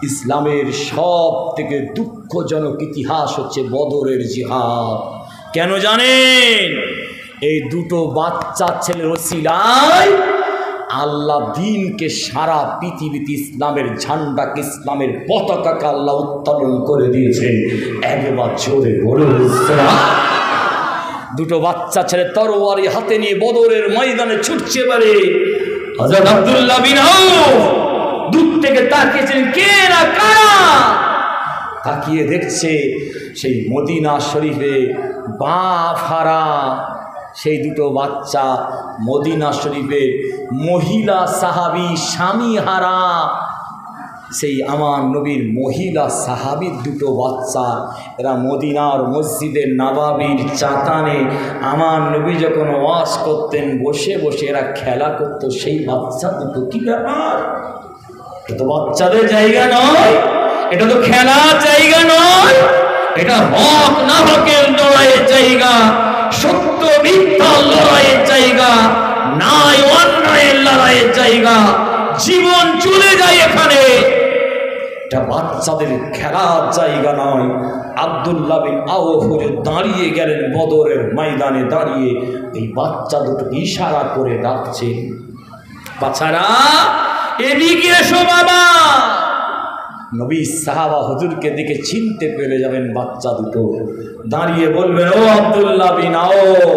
ইসলামের সব থেকে দুঃখজনক ইতিহাস হচ্ছে বদরের জিহাদ। কেন জানেন? এই দুটো বাচ্চা ছেলের ওসিলায় আল্লাহ দিনকে সারা পৃথিবীতে ইসলামের ঝান্ডাকে, ইসলামের পতাকাকে আল্লাহ উত্তোলন করে দিয়েছেন। একবার জোরে বলুন। দুটো বাচ্চা ছেলে তরবারি হাতে নিয়ে বদরের ময়দানে ছুটছে পারে। হযরত আব্দুল্লাহ বিন আওফ দূর থেকে তাকিয়েছেন, কে না কারা? তাকিয়ে দেখছে সেই মদিনা শরীফে বাপ হারা সেই দুটো বাচ্চা, মদিনা শরীফের মহিলা সাহাবী স্বামী হারা সেই আমার নবীর মহিলা সাহাবীর দুটো বাচ্চা। এরা মদিনার মসজিদের নববীর চাতানে আমার নবী যখন ওয়াজ করতেন বসে বসে এরা খেলা করত। সেই বাচ্চা দুটো কি ব্যাপার? এটা তো বাচ্চাদের জায়গা নয়, এটা তো খেলার জায়গা নয়, এটা হক না হকের লড়াইয়ের জায়গা, সত্য মিথ্যার লড়াইয়ের জায়গা, ন্যায় অন্যায়ের লড়াইয়ের জায়গা। জীবন চলে যায় এখানে, এটা বাচ্চাদের খেলার জায়গা নয়। আব্দুল্লাহ বিন আওফ দাঁড়িয়ে গেলেন বদরের ময়দানে, দাঁড়িয়ে এই বাচ্চা দুটো ইশারা করে ডাকছেন, বাচ্চারা এদিকে এসো বাবা। নবী সাহাবা হুজুরকে দেখে চিনতে পেরে যাবেন। বাচ্চা দুটো দাঁড়িয়ে বলবেন, ও আব্দুল্লাহ বিন আওফ,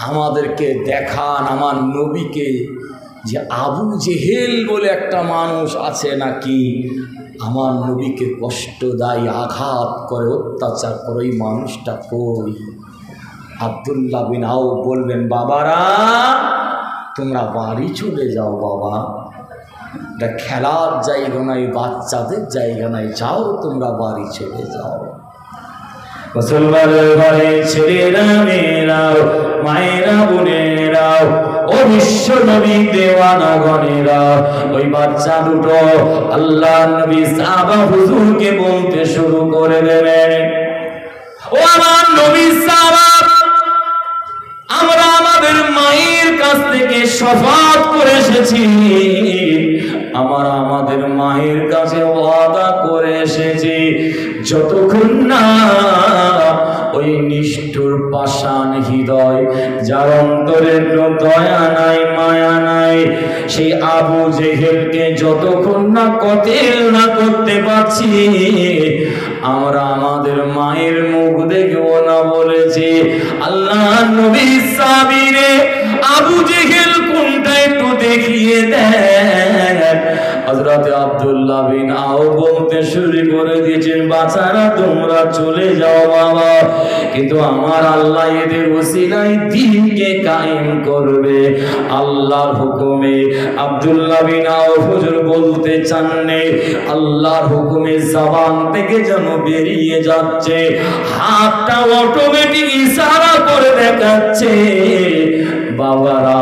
আমাদেরকে দেখান আমার নবীকে, যে আবু জেহেল বলে একটা মানুষ আছে নাকি, আমার নবীকে কষ্ট দেয়, আঘাত করে, অত্যাচার করে, ওই মানুষটা কই? আব্দুল্লাহ বিন আউফ বলবেন, বাবারা তোমরা বাড়ি চলে যাও বাবা, এটা খেলার জায়গা নাই, বাচ্চাদের জায়গা নাই, যাও তোমরা বাড়ি চলে যাও। মুসলমানের ঘরে ছেলেরা মেয়েরাও, মায়েরা বোনেরাও, ও বিশ্ব নবী দেওয়ানা গণেরা, ওই বাচ্চা দুটো আল্লাহ নবী সাহাবা হুজুরকে বলতে শুরু করে দেবেন, ও আমার নবী সাহাবা, আমরা আমাদের মায়ের কাছ থেকে শফাত করে এসেছি, আমরা আমাদের মায়ের কাছে ওয়াদা করে এসেছি, যতক্ষণ না ওই নিষ্ঠুর পাষাণ হৃদয়, যার অন্তরে দয়া নাই মায়া নাই, সেই আবু জেহেলকে যতক্ষণ না কতল না করতে পারছি, আমরা আমাদের মায়ের মুখ দেখবো না বলেছি। আল্লাহ নবী সাবিরে আবু জেহেল কোনটা একটু দেখিয়ে দেন। হযরত আব্দুল্লাহ বিন আউফ বলতে শুরু করে দিয়েছেন, বাচ্চারা তোমরা চলে যাও বাবা, কিন্তু আমার আল্লাহ এদের ওসিলায় দ্বীনকে কায়েম করবে আল্লাহর হুকুমে। আব্দুল্লাহ বিন আউফ হুজুর বলতে চাননি, আল্লাহর হুকুমে জবান থেকে যেন বেরিয়ে যাচ্ছে, হাতটা অটোমেটিক ইশারা করে দেখাচ্ছে, বাবারা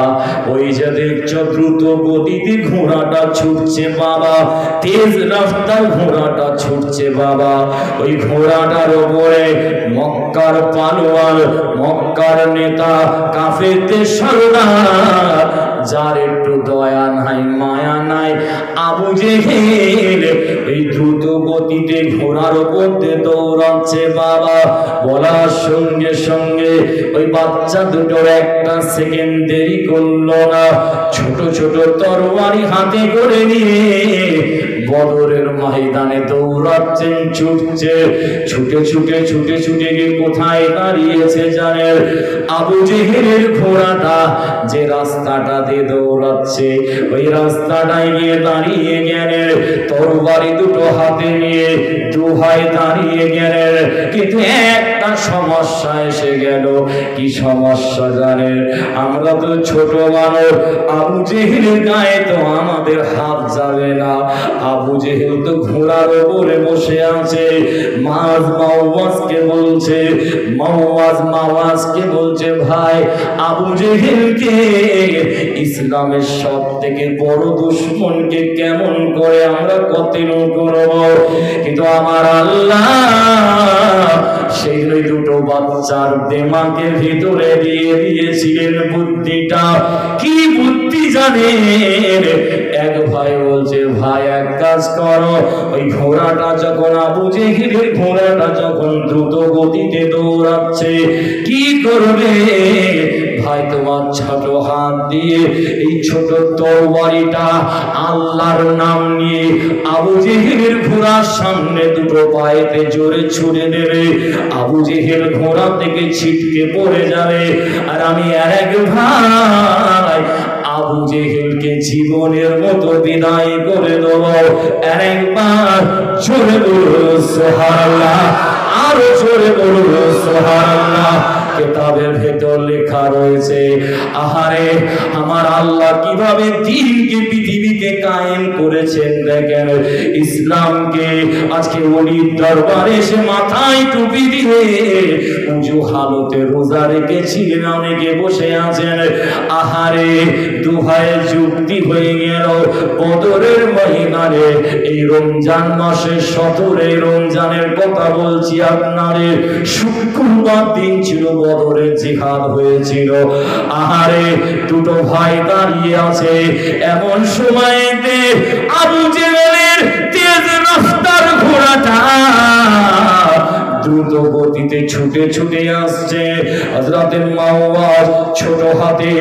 ওই যে দেখছো দ্রুত গতিতে ঘোড়াটা ছুটছে বাবা, তেজ রাস্তায় ঘোড়াটা ছুটছে বাবা, ওই ঘোড়াটার উপরে মক্কার পালোয়ান, মক্কার নেতা, কাফেরদের সর্দার, যার একটু দয়া নাই মায়া নাই, আবু জেহেল এই দ্রুত গতিতে ঘোড়ার উপর দিয়ে দৌড়াচ্ছে বাবা। বলার সঙ্গে সঙ্গে ওই বাচ্চা দুটোর একটা সেকেন্ড দেরি করলো না, ছোট ছোট তরবারি হাতে করে নিয়ে বদরের ময়দানে দৌড়াচ্ছেন, ছুটছে, ছুটে ছুটে ছুটে ছুটে গিয়ে কোথায় দাঁড়িয়েছে জানেন? আবু জেহেলের ঘোড়াটা যে রাস্তাটা দিয়ে দৌড়াচ্ছে, ওই রাস্তাটায় গিয়ে দাঁড়িয়ে গেলেন, তরবারি দুটো হাতে নিয়ে দু ভাই দাঁড়িয়ে গেলেন, কিন্তু একটা সমস্যা এসে গেল। কি সমস্যা জানেন? আমরা তো ছোট মানুষ, আবু জেহেলের গায়ে তো আমাদের হাত যাবে না। আবু জেহেল তো ঘোড়ার উপরে বসে আছে, মাওয়াজ মাওয়াজকে বলছে, মাওয়াজ মাওয়াজকে বলছে, ভাই আবু জেহেলকে, ইসলামের সব থেকে বড় দুশমনকে কেমন করে আমরা কতল করব? কিন্তু আমার আল্লাহ সেই দুটো বাচ্চার দিমাগের ভিতরে দিয়ে দিয়েছিলেন বুদ্ধিটা। কি বুদ্ধি জানেন? এক ভাই বলছে, ভাই এক কাজ করো, ওই ঘোড়াটা যখন আবু জেহেলের ঘোড়াটা যখন দ্রুত গতিতে দৌড়াচ্ছে, কি করবে ভাই? তোমার ছোট হাত দিয়ে এই ছোট তরবারিটা আল্লাহর নাম নিয়ে আবু জেহেলের ঘোড়ার সামনে দুটো পায়েতে জোরে ছুড়ে দেবে, আবু জেহেল ঘোড়া থেকে ছিটকে পড়ে যাবে, আর আমি আর এক ভাই আবু জেহেলকে জীবনের মতো বিদায় করে দেব। আর একবার জোরে বলুন সুবহানাল্লাহ, আরো জোরে বলুন সুবহানাল্লাহ। কিতাবের ভেতর লেখা রয়েছে, আহারে আমার আল্লাহ কিভাবে দ্বীনকে পৃথিবীতে কায়েম করেছেন। দেখেন ইসলামকে আজকে ওলির দরবারে এসে মাথায় টুপি দিয়ে উজু হালতে রোজা রেখেছিলেন, অনেকে বসে আছেন। আহারে দু ভাইয়ের যুক্তি হয়ে গেল বদরের ময়দানে, এই রমজান মাসের 17 রমজানের কথা বলছি আপনাদের, শুক্রবার দিন ছিল, বদরের জিহাদ হয়েছিল। আহারে দুটো ভাই দাঁড়িয়ে আছে, এমন সময়তে আবু জেহেলের তেজ রাস্তার ঘোড়াটা দ্রুত গতিতে ছুটে ছুটে আসছে। হযরতের মাওয়াজ ছোট হাতে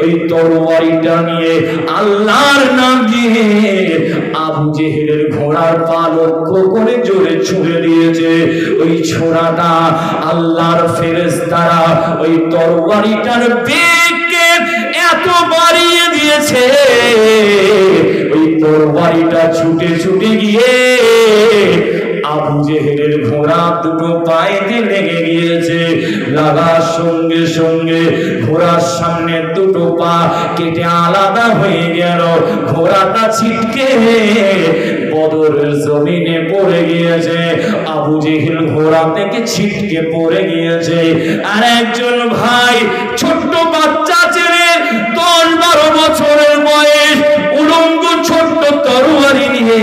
ওই তরবারিটা নিয়ে আল্লাহর নাম দিয়ে আবু জেহেলের ঘোড়ার পা লক্ষ্য করে জোরে ছুঁড়ে দিয়েছে। ওই ছোড়াটা আল্লাহর ফেরেশতারা ওই তরবারিটার বেগকে এত বাড়িয়ে দিয়েছে, ওই তরবারিটা ছুটে ছুটে গিয়ে আবু জেহেলের ঘোড়া দুটো পায়েতে লেগে গিয়েছে। লাগার সঙ্গে সঙ্গে ঘোড়ার সামনে দুটো পা কেটে আলাদা হয়ে গেল। ঘোড়াটা ছিটকে বদরের জমিনে পড়ে গিয়েছে। আবু জেহেল ঘোড়া থেকে ছিটকে পড়ে গিয়েছে। আর একজন ভাই ছোট্ট বাচ্চা ছেলে 10-12 বছরের বয়স, উলঙ্গ ছোট্ট তরবারি নিয়ে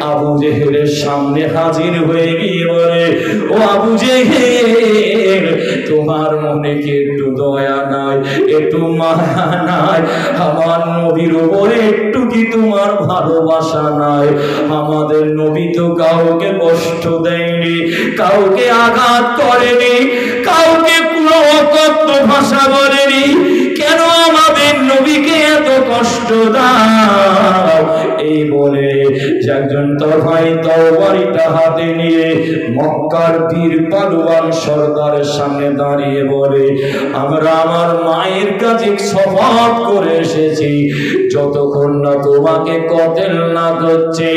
আবু জেহেলের সামনে হাজির হয়ে গিয়ে বলে, ও আবু জেহেল, তোমার মনে কি একটু দয়া নাই, একটু মায়া নাই? আমার নবীর উপরে একটু কি তোমার ভালোবাসা নাই? আমাদের নবী তো কাউকে কষ্ট দেয়নি, কাউকে আঘাত করেনি, কাউকে কোনো অকথ্য ভাষা বলেনি, কেন আমাদের নবীকে এত কষ্ট দাও? এই বলে একজন তরবারিটা হাতে নিয়ে মক্কার বীর পালোয়ান সরদারের সামনে দাঁড়িয়ে বলে, আমরা আমার মায়ের কাছে শপথ করে এসেছি, যতক্ষণ না তোমাকে কতল না করছে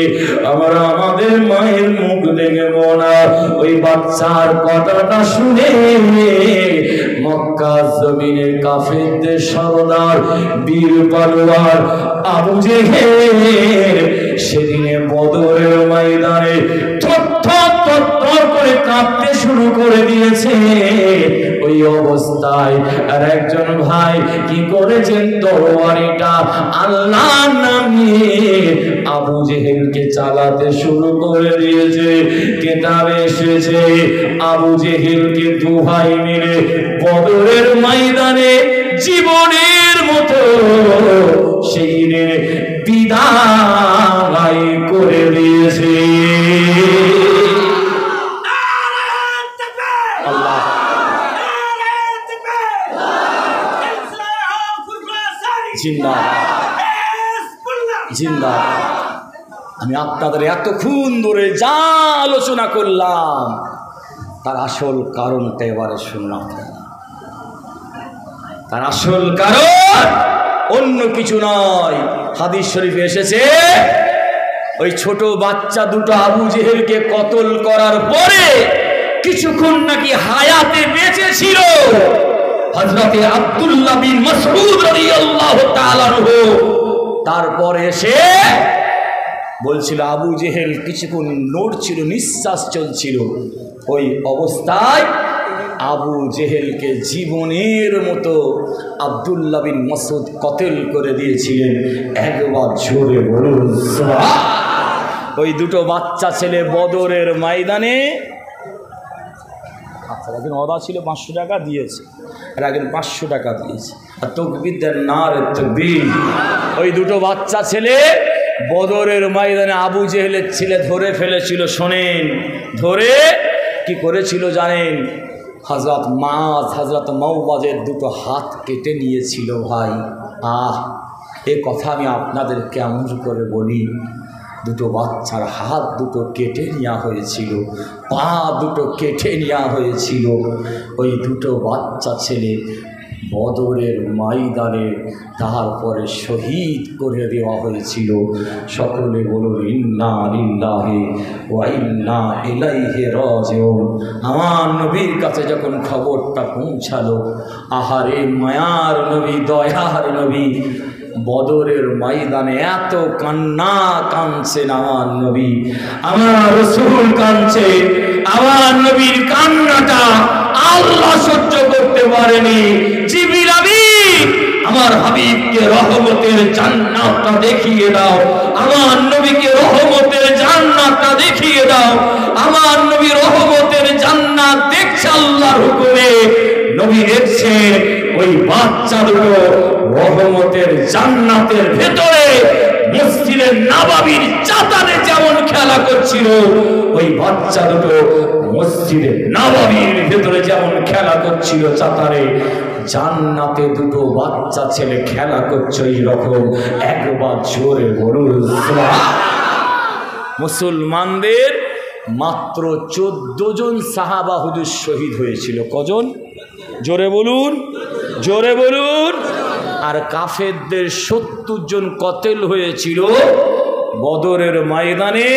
আমরা আমাদের মায়ের মুখ দেখব না। ওই বাচ্চার কথাটা শুনে মক্কার জমিনের কাফেরদের সরদার বীর পালোয়ান আবু জেহেল সেদিনে বদরের ময়দানে থরথর করে কাঁপতে শুরু করে দিয়েছে। ওই অবস্থায় আর একজন ভাই কি করেছেন, তরবারিটা আল্লাহর নামে আবু জেহেলকে চালাতে শুরু করে দিয়েছে। কিতাবে এসেছে আবু জেহেলকে দু ভাই মিলে বদরের ময়দানে জীবনের মতো সেই বিদায় করে দিয়েছে। আল্লাহ জিন্দাবাদ। আমি আপনাদের এতক্ষণ ধরে যা আলোচনা করলাম তার আসল কারণটা এবারে শুনলাম। তার আসল কারণ অন্য কিছু নয়। হাদিস শরীফে এসেছে ওই ছোট বাচ্চা দুটো আবু জেহেলকে কতল করার পরে কিছুক্ষণ নাকি হায়াতে বেঁচে ছিল হযরতে আব্দুল্লাহ বিন মাসউদ রাদিয়াল্লাহু তাআলা আনহু। তারপরে এসে বলছিল আবু জেহেল কিছুক্ষণ নড়ছিল, নিঃশ্বাস চলছিল। ওই অবস্থায় আবু জেহেলকে জীবনের মতো আব্দুল্লাহ বিন মাসউদ কতল করে দিয়েছিলেন। একবার জোরে বলুন সুবহানাল্লাহ। ওই দুটো বাচ্চা ছেলে বদরের ময়দানে, আচ্ছা একজন অদা ছিল 500 টাকা দিয়েছে, আর একজন 500 টাকা দিয়েছে, আর তাকবীর দেন নারে তাকবীর। ওই দুটো বাচ্চা ছেলে বদরের ময়দানে আবু জেহেলের ছেলে ধরে ফেলেছিল। শোনেন, ধরে কি করেছিল জানেন? হযরত মাজ, হযরত মাওবাজের দুটো হাত কেটে নিয়েছিল। ভাই এ কথা আমি আপনাদের কেমন করে বলি? দুটো বাচ্চার হাত দুটো কেটে নেওয়া হয়েছিল, পা দুটো কেটে নেওয়া হয়েছিল। ওই দুটো বাচ্চা ছেলে বদরের ময়দানে তারপরে শহীদ করে দেওয়া হয়েছিল। সকলে বলুন ইন্না লিল্লাহি ওয়া ইন্না ইলাইহি রাজিউন। আমার নবীর কাছে যখন খবরটা পৌঁছালো, আহারে মায়ার নবী, দয়ার নবী, বদরের ময়দানে এত কান্না কাঁদছেন আমার নবী, আমার রাসূল কাঁদছে। আমার নবীর কান্নাটা আল্লাহ সহ্য করতে পারেনি। জিবরিল আমিন, আমার হাবিবকে রহমতের জান্নাতটা দেখিয়ে দাও, আমার নবীকে রহমতের জান্নাতটা দেখিয়ে দাও। আমার নবী রহমতের জান্নাত দেখছে আল্লাহর হুকুমে। নবী দেখছে ওই বাচ্চা দুটো রহমতের জান্নাতের ভেতরে মসজিদের নববীর চাতালে যেমন খেলা করছিল, ওই বাচ্চা দুটো মসজিদের নববীর ভেতরে যেমন খেলা করছিল চাতালে, জান্নাতে দুটো বাচ্চা ছেলে খেলা করছে এই রকম। একবার জোরে বলুন সুবহানাল্লাহ। মুসলমানদের মাত্র 14 জন সাহাবা হুজুর শহীদ হয়েছিল। কজন? জোরে বলুন, জোরে বলুন। আর কাফেরদের 70 জন কতেল হয়েছিল বদরের ময়দানে,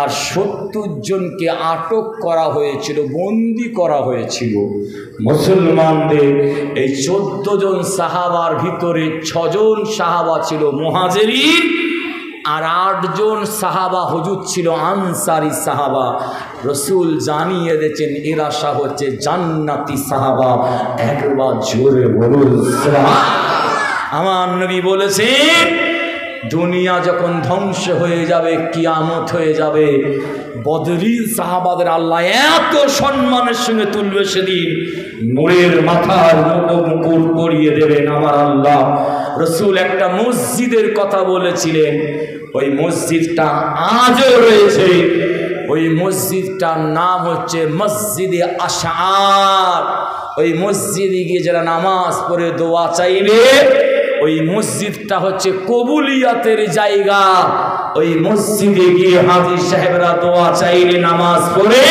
আর 70 জনকে আটক করা হয়েছিল, বন্দি করা হয়েছিল। মুসলমানদের এই 14 জন সাহাবার ভিতরে 6 জন সাহাবা ছিল মুহাজিরিন, আর 8 জন সাহাবা হুজুর ছিল আনসারি সাহাবা। রসুল জানিয়ে দিয়েছেন এরা হচ্ছে জান্নাতি সাহাবা। একবার জোরে বলুন সুবহানাল্লাহ। আমার নবী বলেছেন দুনিয়া যখন ধ্বংস হয়ে যাবে, কিয়ামত হয়ে যাবে, বদরিন সাহাবাদের আল্লাহ এত সম্মানের সঙ্গে তুলবে, সেদিন নূরের মাথার মতো মুকুট পরিয়ে দেবেন আমার আল্লাহ। রসুল একটা মসজিদের কথা বলেছিলেন, ওই মসজিদটা আজও রয়েছে। ওই মসজিদটার নাম হচ্ছে মসজিদে আশআর। ওই মসজিদে গিয়ে যারা নামাজ পড়ে দোয়া চাইবে, ওই মসজিদটা হচ্ছে কবুলিয়াতের জায়গা। ওই মসজিদে গিয়ে হাজী সাহেবরা দোয়া চাইলে, নামাজ পড়ে,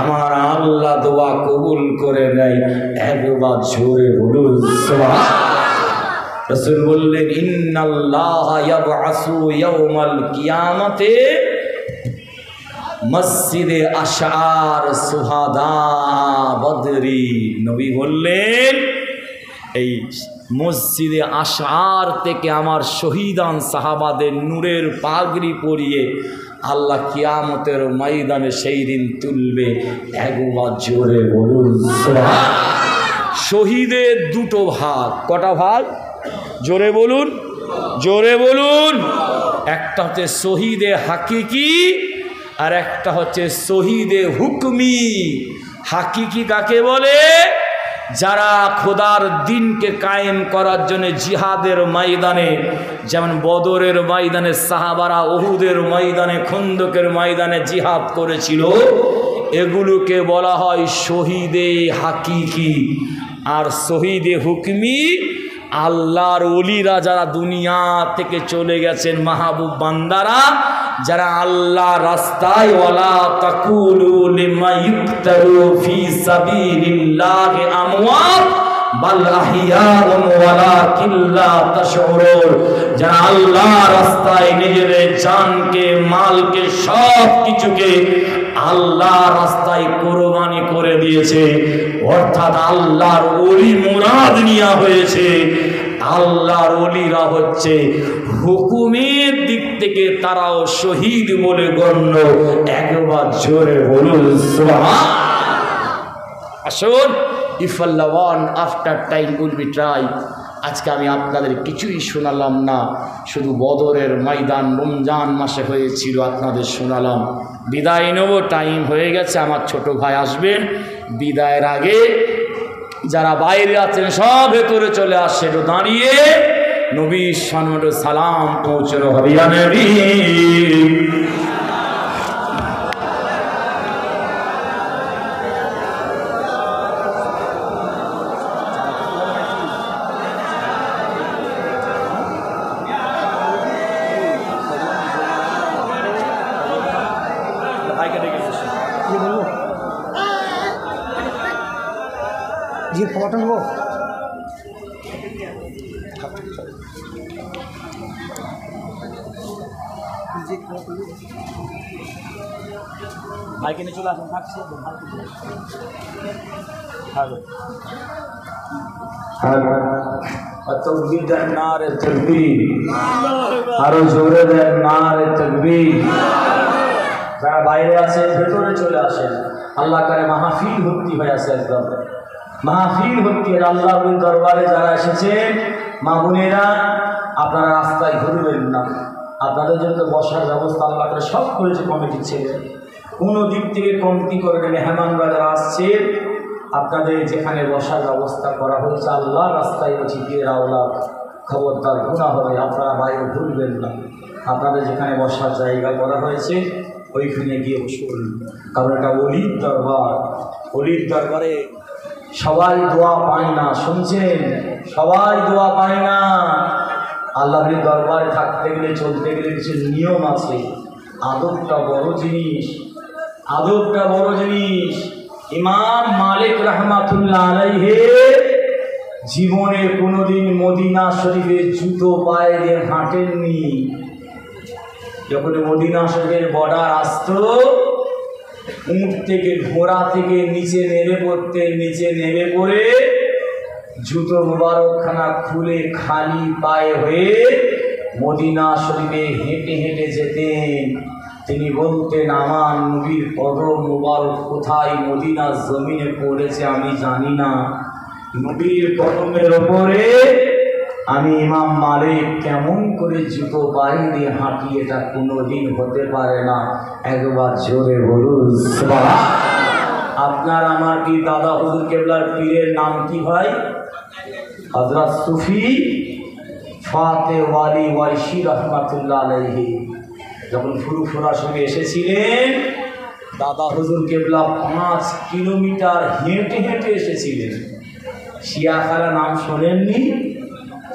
আমার আল্লাহ দোয়া কবুল করে নেয়। একবার জোরে বলুন সুবহানাল্লাহ। রাসূল বললেন ইন্নাল্লাহা ইয়াবআসু ইয়াউমাল কিয়ামাতে মসজিদে আশআর সুহাদা বদরি। নবী বললেন এই মসজিদে আশআর থেকে আমার শহীদান সাহাবাদের নূরের পাগড়ি পরিয়ে আল্লাহ কিয়ামতের ময়দানে সেই দিন তুলবে। একবার জোরে বলুন সুবহানাল্লাহ। শহীদের 2টো ভাগ। কটা ভাগ? জোরে বলুন, জোরে বলুন। একটা হচ্ছে শহীদে হাকিকি, আর একটা হচ্ছে শহীদে হুকমি। হাকিকি কাকে বলে? যারা খোদার দিনকে কায়েম করার জন্য জিহাদের ময়দানে, যেমন বদরের ময়দানে সাহাবারা, উহুদের ময়দানে, খন্দকের ময়দানে জিহাদ করেছিল, এগুলোকে বলা হয় শহীদে হাকিকি। আর শহীদে হুকমি আল্লাহর ওলিরা যারা দুনিয়া থেকে চলে গেছেন, মাহবুব বান্দারা যারা আল্লাহ রাস্তায়, ওয়ালা তাকুলু লিমা ইউকতালু ফি সাবিলিল্লাহি আমওয়াত বাল আহইয়াউন ওয়ালাকিন লা তাশউরুন। যারা আল্লাহ রাস্তায় নিজেদের জানকে, মালকে, সব কিছুকে আল্লাহ রাস্তায় কোরবানি করে দিয়েছে, অর্থাৎ আল্লাহর ওলি মুরাদ নেওয়া হয়েছে। আল্লাহর ওলিরা হচ্ছে হুকুমের দিক থেকে তারাও শহীদ বলে গণ্য। একবার জোরে বলুন সুবহানাল্লাহ। আসুন, if Allah one after time will be try. আজকে আমি আপনাদের কিছুই শোনালাম না, শুধু বদরের ময়দান রমজান মাসে হয়েছিল আপনাদের শোনালাম। বিদায় নেব, টাইম হয়ে গেছে। আমার ছোট ভাই আসবেন। বিদায়ের আগে যারা বাইরে আছেন সব ভেতরে চলে আসছে, একটু দাঁড়িয়ে নবীর সামনে সালাম পৌঁছানো হবে। ইয়া নবী जी कॉटन वो ভাইকে নিয়ে চলে আসুন। থাকছে তকবীর দেন, নারে তাকবীর, আরো জোরে দেন, নারে তাকবীর। যারা বাইরে আছেন ভেতরে চলে আসেন। আল্লাহ করে মাহফিল ভর্তি হয়ে আছে, একদম মাহফিল ভর্তি। আল্লাহর দরবারে যারা এসেছেন মা বোনেরা, আপনারা রাস্তায় ঘুরবেন না। আপনাদের জন্য বসার ব্যবস্থা আল্লাহ করে সব করেছে কমিটির ছেলে, কোনো দিক থেকে কমতি করে নেই। মেহমানরা যারা আসছেন আপনাদের যেখানে বসার ব্যবস্থা করা হয়েছে, আল্লাহ রাস্তায় চিপিয়ে রাওলা, খবরদার গুনাহ হবে। আপনারা বাইরে ঘুরবেন না। আপনাদের যেখানে বসার জায়গা করা হয়েছে ওইখানে গিয়ে বসুন, কারণ এটা অলির দরবার। অলির দরবারে সবাই দোয়া পায় না, শুনছেন? সবাই দোয়া পায় না। আল্লাহর দরবারে থাকতে গেলে, চলতে গেলে কিছু নিয়ম আছে। আদবটা বড় জিনিস, আদবটা বড় জিনিস। ইমাম মালিক রাহমাতুল্লাহ আলাইহি জীবনে কোনোদিন মদিনা শরীফে জুতো পায়ে দিয়ে হাঁটেননি। যখন মদিনা শরীফের বর্ডার আসতো, উঁট থেকে ঘোড়া থেকে নিচে নেমে পড়তেন, নিচে নেমে পড়ে জুতো মুবারকখানা খুলে খালি পায়ে হয়ে মদিনা শরীফে হেঁটে হেঁটে যেতেন। তিনি বলতেন, আমার নবীর কদম মুবারক কোথায় মদিনার জমিনে পড়েছে আমি জানি না, নবীর কদমের ওপরে আমি ইমাম মালিক কেমন করে জুতো পায়ে দিয়ে হাঁটি, এটা কোনোদিন হতে পারে না। একবার জোরে বলুন সুবহানাল্লাহ। আপনার আমার কি দাদা হুজুর কেবলার পীরের নাম কি ভাই? হযরত সুফি ফাতে ওয়ালি ওয়াইশি রহমাতুল্লাহ আলাইহি। যখন ফুরফুরা শরীফে এসেছিলেন, দাদা হুজুর কেবলা 5 কিলোমিটার হেঁটে হেঁটে এসেছিলেন। শিয়াখালা নাম শোনেননি?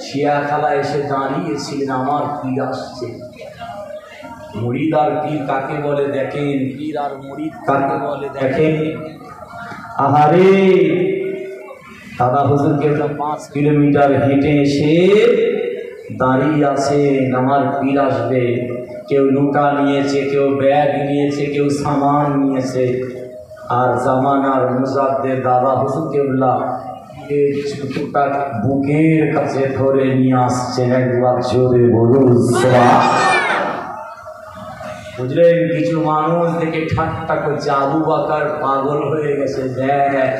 শিয়াখালা এসে দাঁড়িয়েছিলেন, আমার পীর আসছে। মুরিদ আর পীর কাকে বলে দেখেন, পীর আর মুরিদ কাকে বলে দেখেন। আহারে, দাদা হুজুর কেবলা 5 কিলোমিটার হেঁটে এসে দাঁড়িয়ে আছেন, আমার পীর আসবে। কেউ লুটা নিয়েছে, কেউ ব্যাগ নিয়েছে, কেউ সামান নিয়েছে। আর জামানার মুজাদ্দেদ দাদা হুজুর কেবলা এই জুতোটা বুকের কাছে ধরে নিয়ে আসছেন। একবার জোরে বলুন সুবহানাল্লাহ। বুঝলেন, কিছু মানুষ দেখে ঠাট্টা করছে, আবু বকর পাগল হয়ে গেছে। দেখ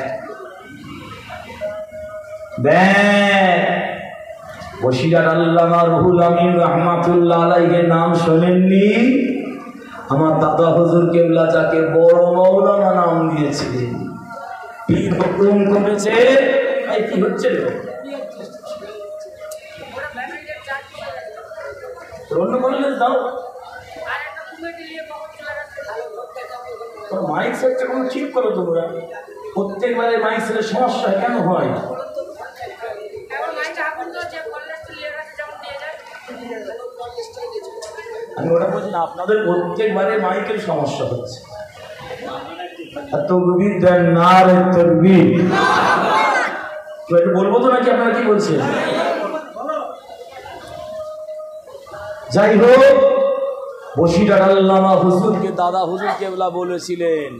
বসিরার আল্লামা রুহুল আমিন রহমাতুল্লাহ আলাইহির নাম শোনেননি? আমার দাদা হুজুর কেবলা যাকে বড় মাওলানা নাম দিয়েছিলেন, পীর হুকুম করেছে। এই কি হচ্ছে রে? অন্য বললে দাও, মাইক সেটটা কোনো ঠিক করো তোমরা। প্রত্যেকবারে মাইক সেটের সমস্যা কেন হয়? আমি ওটা বলছি না, আপনাদের প্রত্যেকবারে মাইকের সমস্যা হচ্ছে। বলবো তো নাকি, আপনারা কি বলছেন? যাই হোক, বসিরার আল্লামা হুজুরকে দাদা হুজুর কেবলা বলেছিলেন,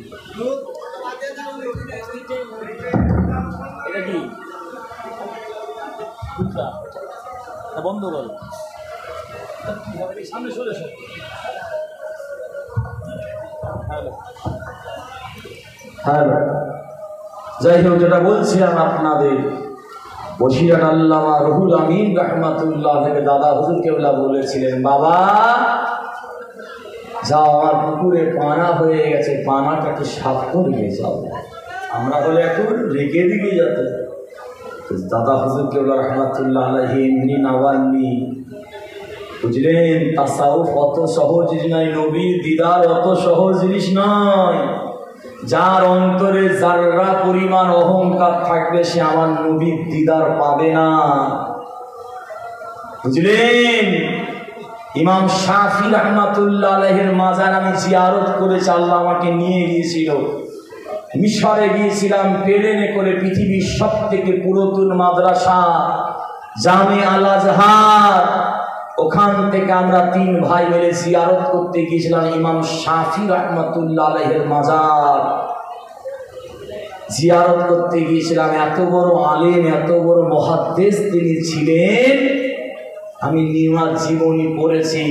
এটা কি বন্ধ করো, সামনে চলে এসো। হ্যালো, যাই হোক, যেটা বলছিলাম আপনাদের, বসিরাট আল্লামা রুহুল আমিন রহমাতুল্লাহ থেকে দাদা হুজুর কেবলা বলেছিলেন, বাবা যাও, আমার পুকুরে পানা হয়ে গেছে, পানাটাকে সাফ করে নিয়ে যাও। আমরা হলে এখন রেখে দিকে যেত। দাদা হুজুর কেবলা রহমাতুল্লাহ আলাইহি এমনি নাওয়াননি। বুঝলেন, তাসাউফ অত সহজ জিনিস নয়, নবীর দিদার অত সহজ জিনিস নয়। যার অন্তরে যাররা পরিমাণ অহংকার থাকবে, সে আমার নবীর দিদার পাবে না। বুঝলেন, ইমাম শাফি রহমাতুল্লাহ আলাইহির মাজার আমি জিয়ারত করেছি, আল্লাহ আমাকে নিয়ে গিয়েছিল। মিশরে গিয়েছিলাম প্লেনে করে, পৃথিবীর সব থেকে পুরাতন মাদ্রাসা জামে আল আজহার, ওখান থেকে আমরা 3 ভাই মিলে জিয়ারত করতে গিয়েছিলাম ইমাম শাফি রহমাতুল্লাহ আলাইহির মাজার। জিয়ারত করতে গিয়েছিলাম। এত বড় আলেম, এত বড় মুহাদ্দিস তিনি ছিলেন। আমি নিমার জীবনী পড়েছি,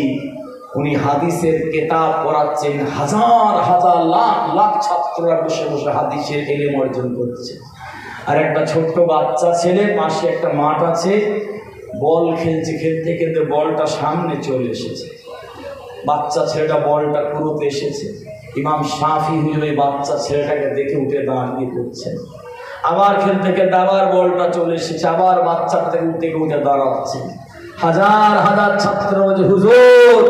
উনি হাদিসের কিতাব পড়াচ্ছেন, হাজার হাজার লাখ লাখ ছাত্ররা বসে বসে হাদিসের ইলম অর্জন করছে। আর একটা ছোট্ট বাচ্চা ছেলে, পাশে একটা মাঠ আছে, বল খেলছে, খেলতে খেলতে বলটা সামনে চলে এসেছে। বাচ্চা ছেলেটা বলটা কুড়োতে এসেছে। ইমাম শাফি হুজুর ওই বাচ্চা ছেলেটাকে দেখে উঠে দাঁড়িয়ে পড়ছেন। আবার খেলতে খেলতে আবার বলটা চলে এসেছে, আবার বাচ্চাটা থেকে উঠে দাঁড়াচ্ছে। হাজার হাজার ছাত্র বলছে, হুজুর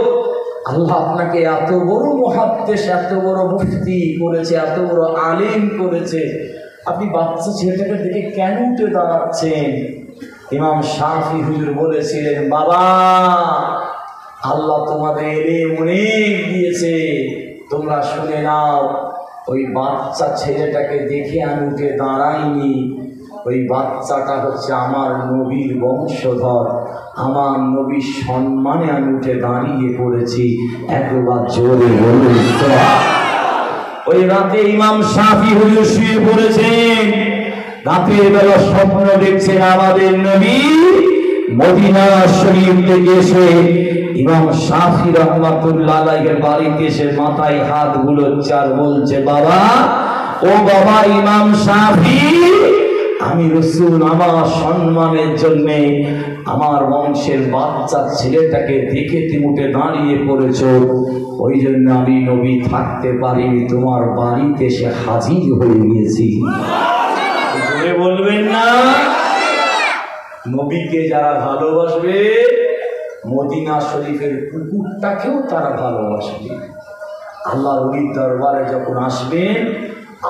আল্লাহ আপনাকে এত বড় মুহাদ্দিস, এত বড় মুফতি করেছে, এত বড় আলিম করেছে, আপনি বাচ্চা ছেলেটাকে দেখে কেন উঠে দাঁড়াচ্ছেন? ইমাম শাফি হুজুর বলেছিলেন, বাবা আল্লাহ তোমাদের ইলম অনেক দিয়েছে, তোমরা শুনে নাও। ওই বাচ্চা ছেলেটাকে দেখে আমি উঠে দাঁড়াইনি, ওই বাচ্চাটা হচ্ছে আমার নবীর বংশধর, আমার নবীর সম্মানে আমি উঠে দাঁড়িয়ে পড়েছি। একবার জোরে বলুন সুবহানাল্লাহ। ওই রাতে ইমাম শাফি হুজুর শুয়ে পড়েছেন, রাতের বেলা স্বপ্ন দেখছেন আমাদের নবী মদিনা শরীফ থেকে এসে ইমাম শাফি রহমাতুল্লাহ আলাইহির বাড়িতে এসে মাথায় হাত বুলোচ্ছে আর বলছে, বাবা, ও বাবা ইমাম শাফি, আমি রাসূল আমার সম্মানের জন্য আমার বংশের বাচ্চা ছেলেটাকে দেখে তুমি উঠে দাঁড়িয়ে পড়েছো, ওই জন্য আমি নবী থাকতে পারিনি, তোমার বাড়িতে এসে হাজির হয়ে গিয়েছি। জোরে বলবেন না? নবীকে যারা ভালোবাসবে মদিনা শরীফের পুকুরটাকেও তারা ভালোবাসবে। আল্লাহর ওলির দরবারে যখন আসবেন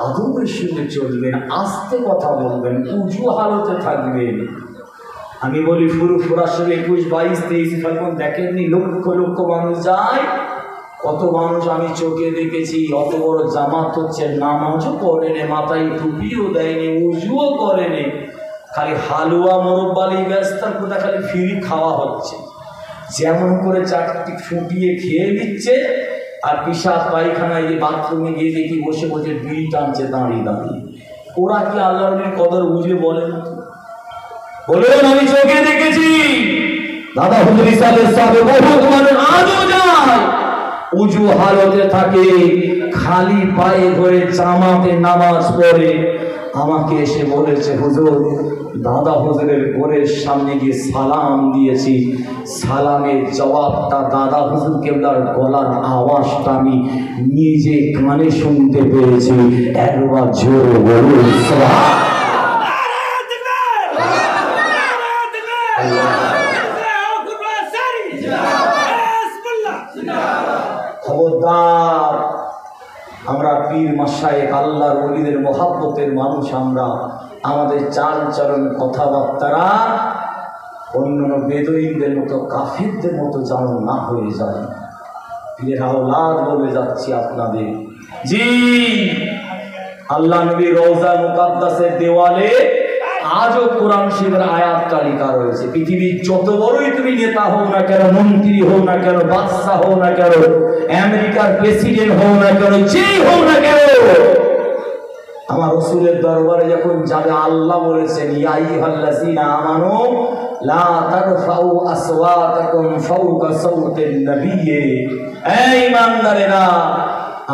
আদবের সঙ্গে চলবেন, আস্তে কথা বলবেন, উঁচু হালতে থাকবেন। আমি বলি ফুরফুরা শরীফ 21, 22, 23 ফাল্গুন দেখেননি লক্ষ লক্ষ মানুষ যায়? কত মানুষ আমি চোখে দেখেছি, অত বড় জামাত হচ্ছে, নামাজও করেনি, মাথায় টুপিও দেয়নি, উজুও করেনি, খালি হালুয়া মোরব্বালি ব্যস্ত, কোথা খালি ফ্রি খাওয়া হচ্ছে, যেমন করে চারটি ফুটিয়ে খেয়ে দিচ্ছে। আর পিসাব পায়খানায় যে বাথরুমে গিয়ে দেখি বসে বসে বিড়ি টানছে দাঁড়িয়ে দাঁড়িয়ে। ওরা কি আল্লাহর কদর বুঝবে বলেন? বলুন, আমি চোখে দেখেছি। দাদা হুজুর ইসালের সাথে বহুত মানুষ আজও যায়, উজু হালতে থাকে, খালি পায়ে ধরে জামাতে নামাজ পড়ে। আমাকে এসে বলেছে, হুজুর, দাদা হুজুরের ঘরের সামনে গিয়ে সালাম দিয়েছি, সালামের জবাবটা দাদা হুজুর কেবলার গলার আওয়াজটা আমি নিজে কানে শুনতে পেরেছি। একবার জোরে বলুন সুবহানাল্লাহ। খবরদার, আমরা পীর মাশায়েখ আল্লাহর ওলিদের মহাব্বতের মানুষ, আমরা আমাদের চাল চলন কথাবার্তারা অন্য বেদুইনদের মতো কাফিরদের মতো যেন না হয়ে যায়। পীরের আওলাদ বলে যাচ্ছি আপনাদের। জি, আল্লাহ নবী রওজা মুকাদ্দাসের দেওয়ালে আজও কোরআন শরীফের আয়াত তালিকা রয়েছে। পৃথিবীর যত বড়ই তুমি নেতা হও না কেন, মন্ত্রী হও না কেন, বাদশা হও না কেন, আমেরিকার প্রেসিডেন্ট হও না কেন, যেই হও না কেন, আমার রাসূলের দরবারে যখন যাবে আল্লাহ বলেছেন, ইয়া আইয়ুহাল্লাযীনা আমানু লা তারফাউ আসওয়াতাকুম ফাওকা সাওতিন নবিয়্যি। এই ঈমানদারেরা,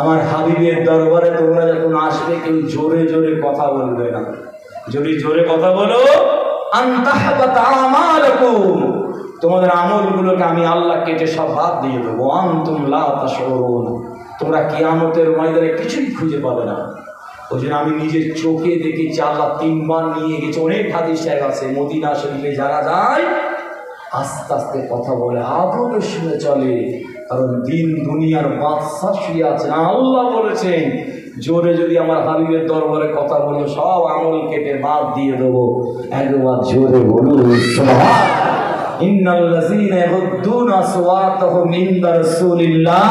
আমার হাবিবের দরবারে তোমরা যখন আসবে কেউ জোরে জোরে কথা বলবে না। যদি জোরে কথা বলো, আনতাহবাতা আমালুকুম, তোমাদের আমলগুলোকে আমি আল্লাহ কেটে সব বাদ দিয়ে দেবো। আনতুম লা তাশউরুন, তোমরা কিয়ামতের ময়দানে কিছুই খুঁজে পাবে না। ওই জন্য আমি নিজের চোখে দেখেছি, আল্লাহ 3 বার নিয়ে গেছে। অনেক হাদিস আছে, মদিনা শরীফে যারা যায় আস্তে আস্তে কথা বলে, আদবের সঙ্গে চলে, কারণ দিন দুনিয়ার বাদশা শুয়ে আছেন। আল্লাহ বলেছেন, জোরে যদি আমার হাবিবের দরবারে কথা বলো সব আমল কেটে বাদ দিয়ে দেবো। একবার জোরে বলুন সুবহানাল্লাহ। ইন্নাল্লাযীনা ইয়াগুদ্দুনা আসওয়াতাহুম ইনদা রাসূলিল্লাহ,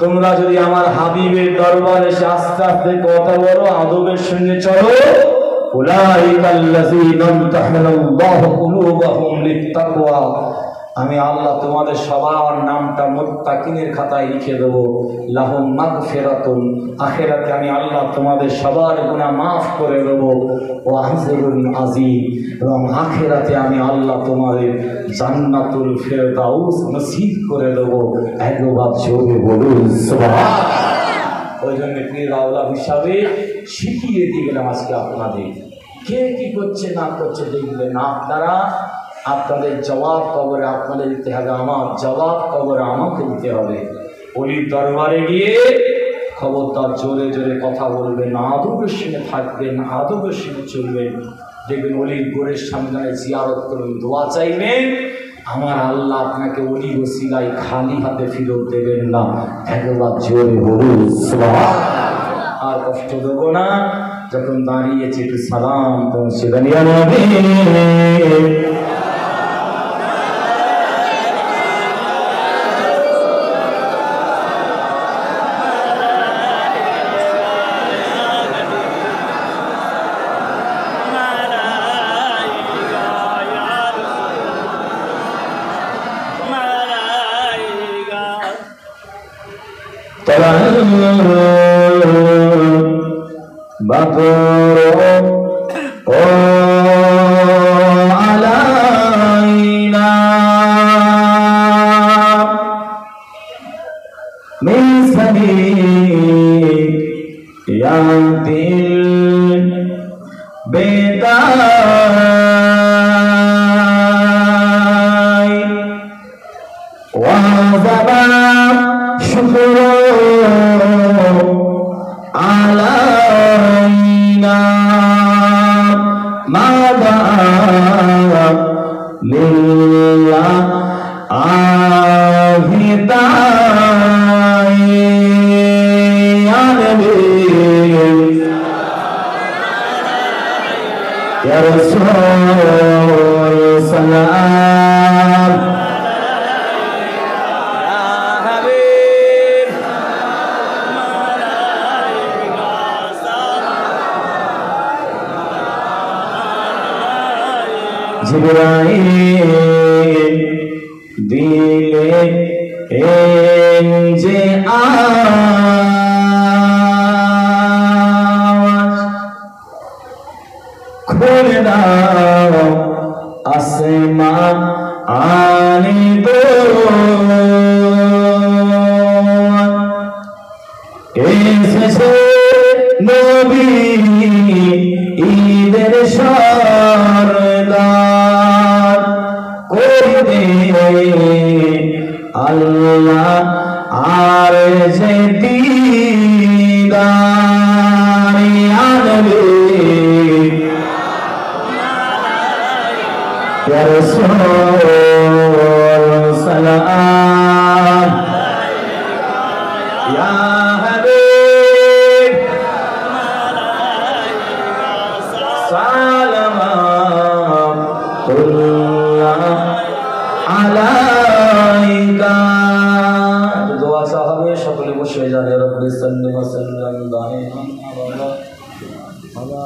তোমরা যদি আমার হাবিবের দরবারে এসে আস্তে আস্তে কথা বলো, আদবের সঙ্গে চলো, উলাইকাল্লাযীনা ইমতাহানাল্লাহু কুলুবাহুম লিত্তাকওয়া, আমি আল্লাহ তোমাদের সবার নামটা মুত্তাকিনের খাতায় লিখে দেবো। লাহুম মাগফিরাতুন, আখিরাতে আমি আল্লাহ তোমাদের সবার গুনাহ মাফ করে দেবো। ও আজরুন আযীম, এবং আখিরাতে আমি আল্লাহ তোমাদের জান্নাতুল ফেরদাউস নসিব করে দেবো। একবার জোরে বলুন সুবহানাল্লাহ। ওই জন্য পীর আওলাদ হিসাবে শিখিয়ে দিয়ে গেলাম আজকে আপনাদের, কে কি করছে না করছে দেখবেন না আপনারা। আপনাদের জবাব কবরে আপনাদের দিতে হবে, আমার জবাব কবরে আমাকে দিতে হবে। ওলির দরবারে গিয়ে খবরদার জোরে জোরে কথা বলবেন, আদবের সঙ্গে থাকবেন, আদবের সঙ্গে চলবেন। দেখবেন ওলির গোরের সামনে জিয়ারত করবেন, দোয়া চাইবেন, আমার আল্লাহ আপনাকে ওলি ওসিলায় খালি হাতে ফেরত দেবেন না। একবার জোরে বলুন সুবহানাল্লাহ। আর কষ্ট দেবো না, যখন দাঁড়িয়েছি একটু সালাম পৌঁছে দেন। জিবরাইল দিলে যে আওয়াজ খুলে দাও আসমান আনি দো এসেছে নবী ঈদের সরদার করে দে আল্লাহ আর যে দিদার আনবে ইয়া রাসূল সালাম ইয়া হাবিব সালাম আলাইকা। দোয়া সাহাবে সকলে বসে যাবে রব্বি সাল্লি ওয়া সাল্লাম দাইমান আলা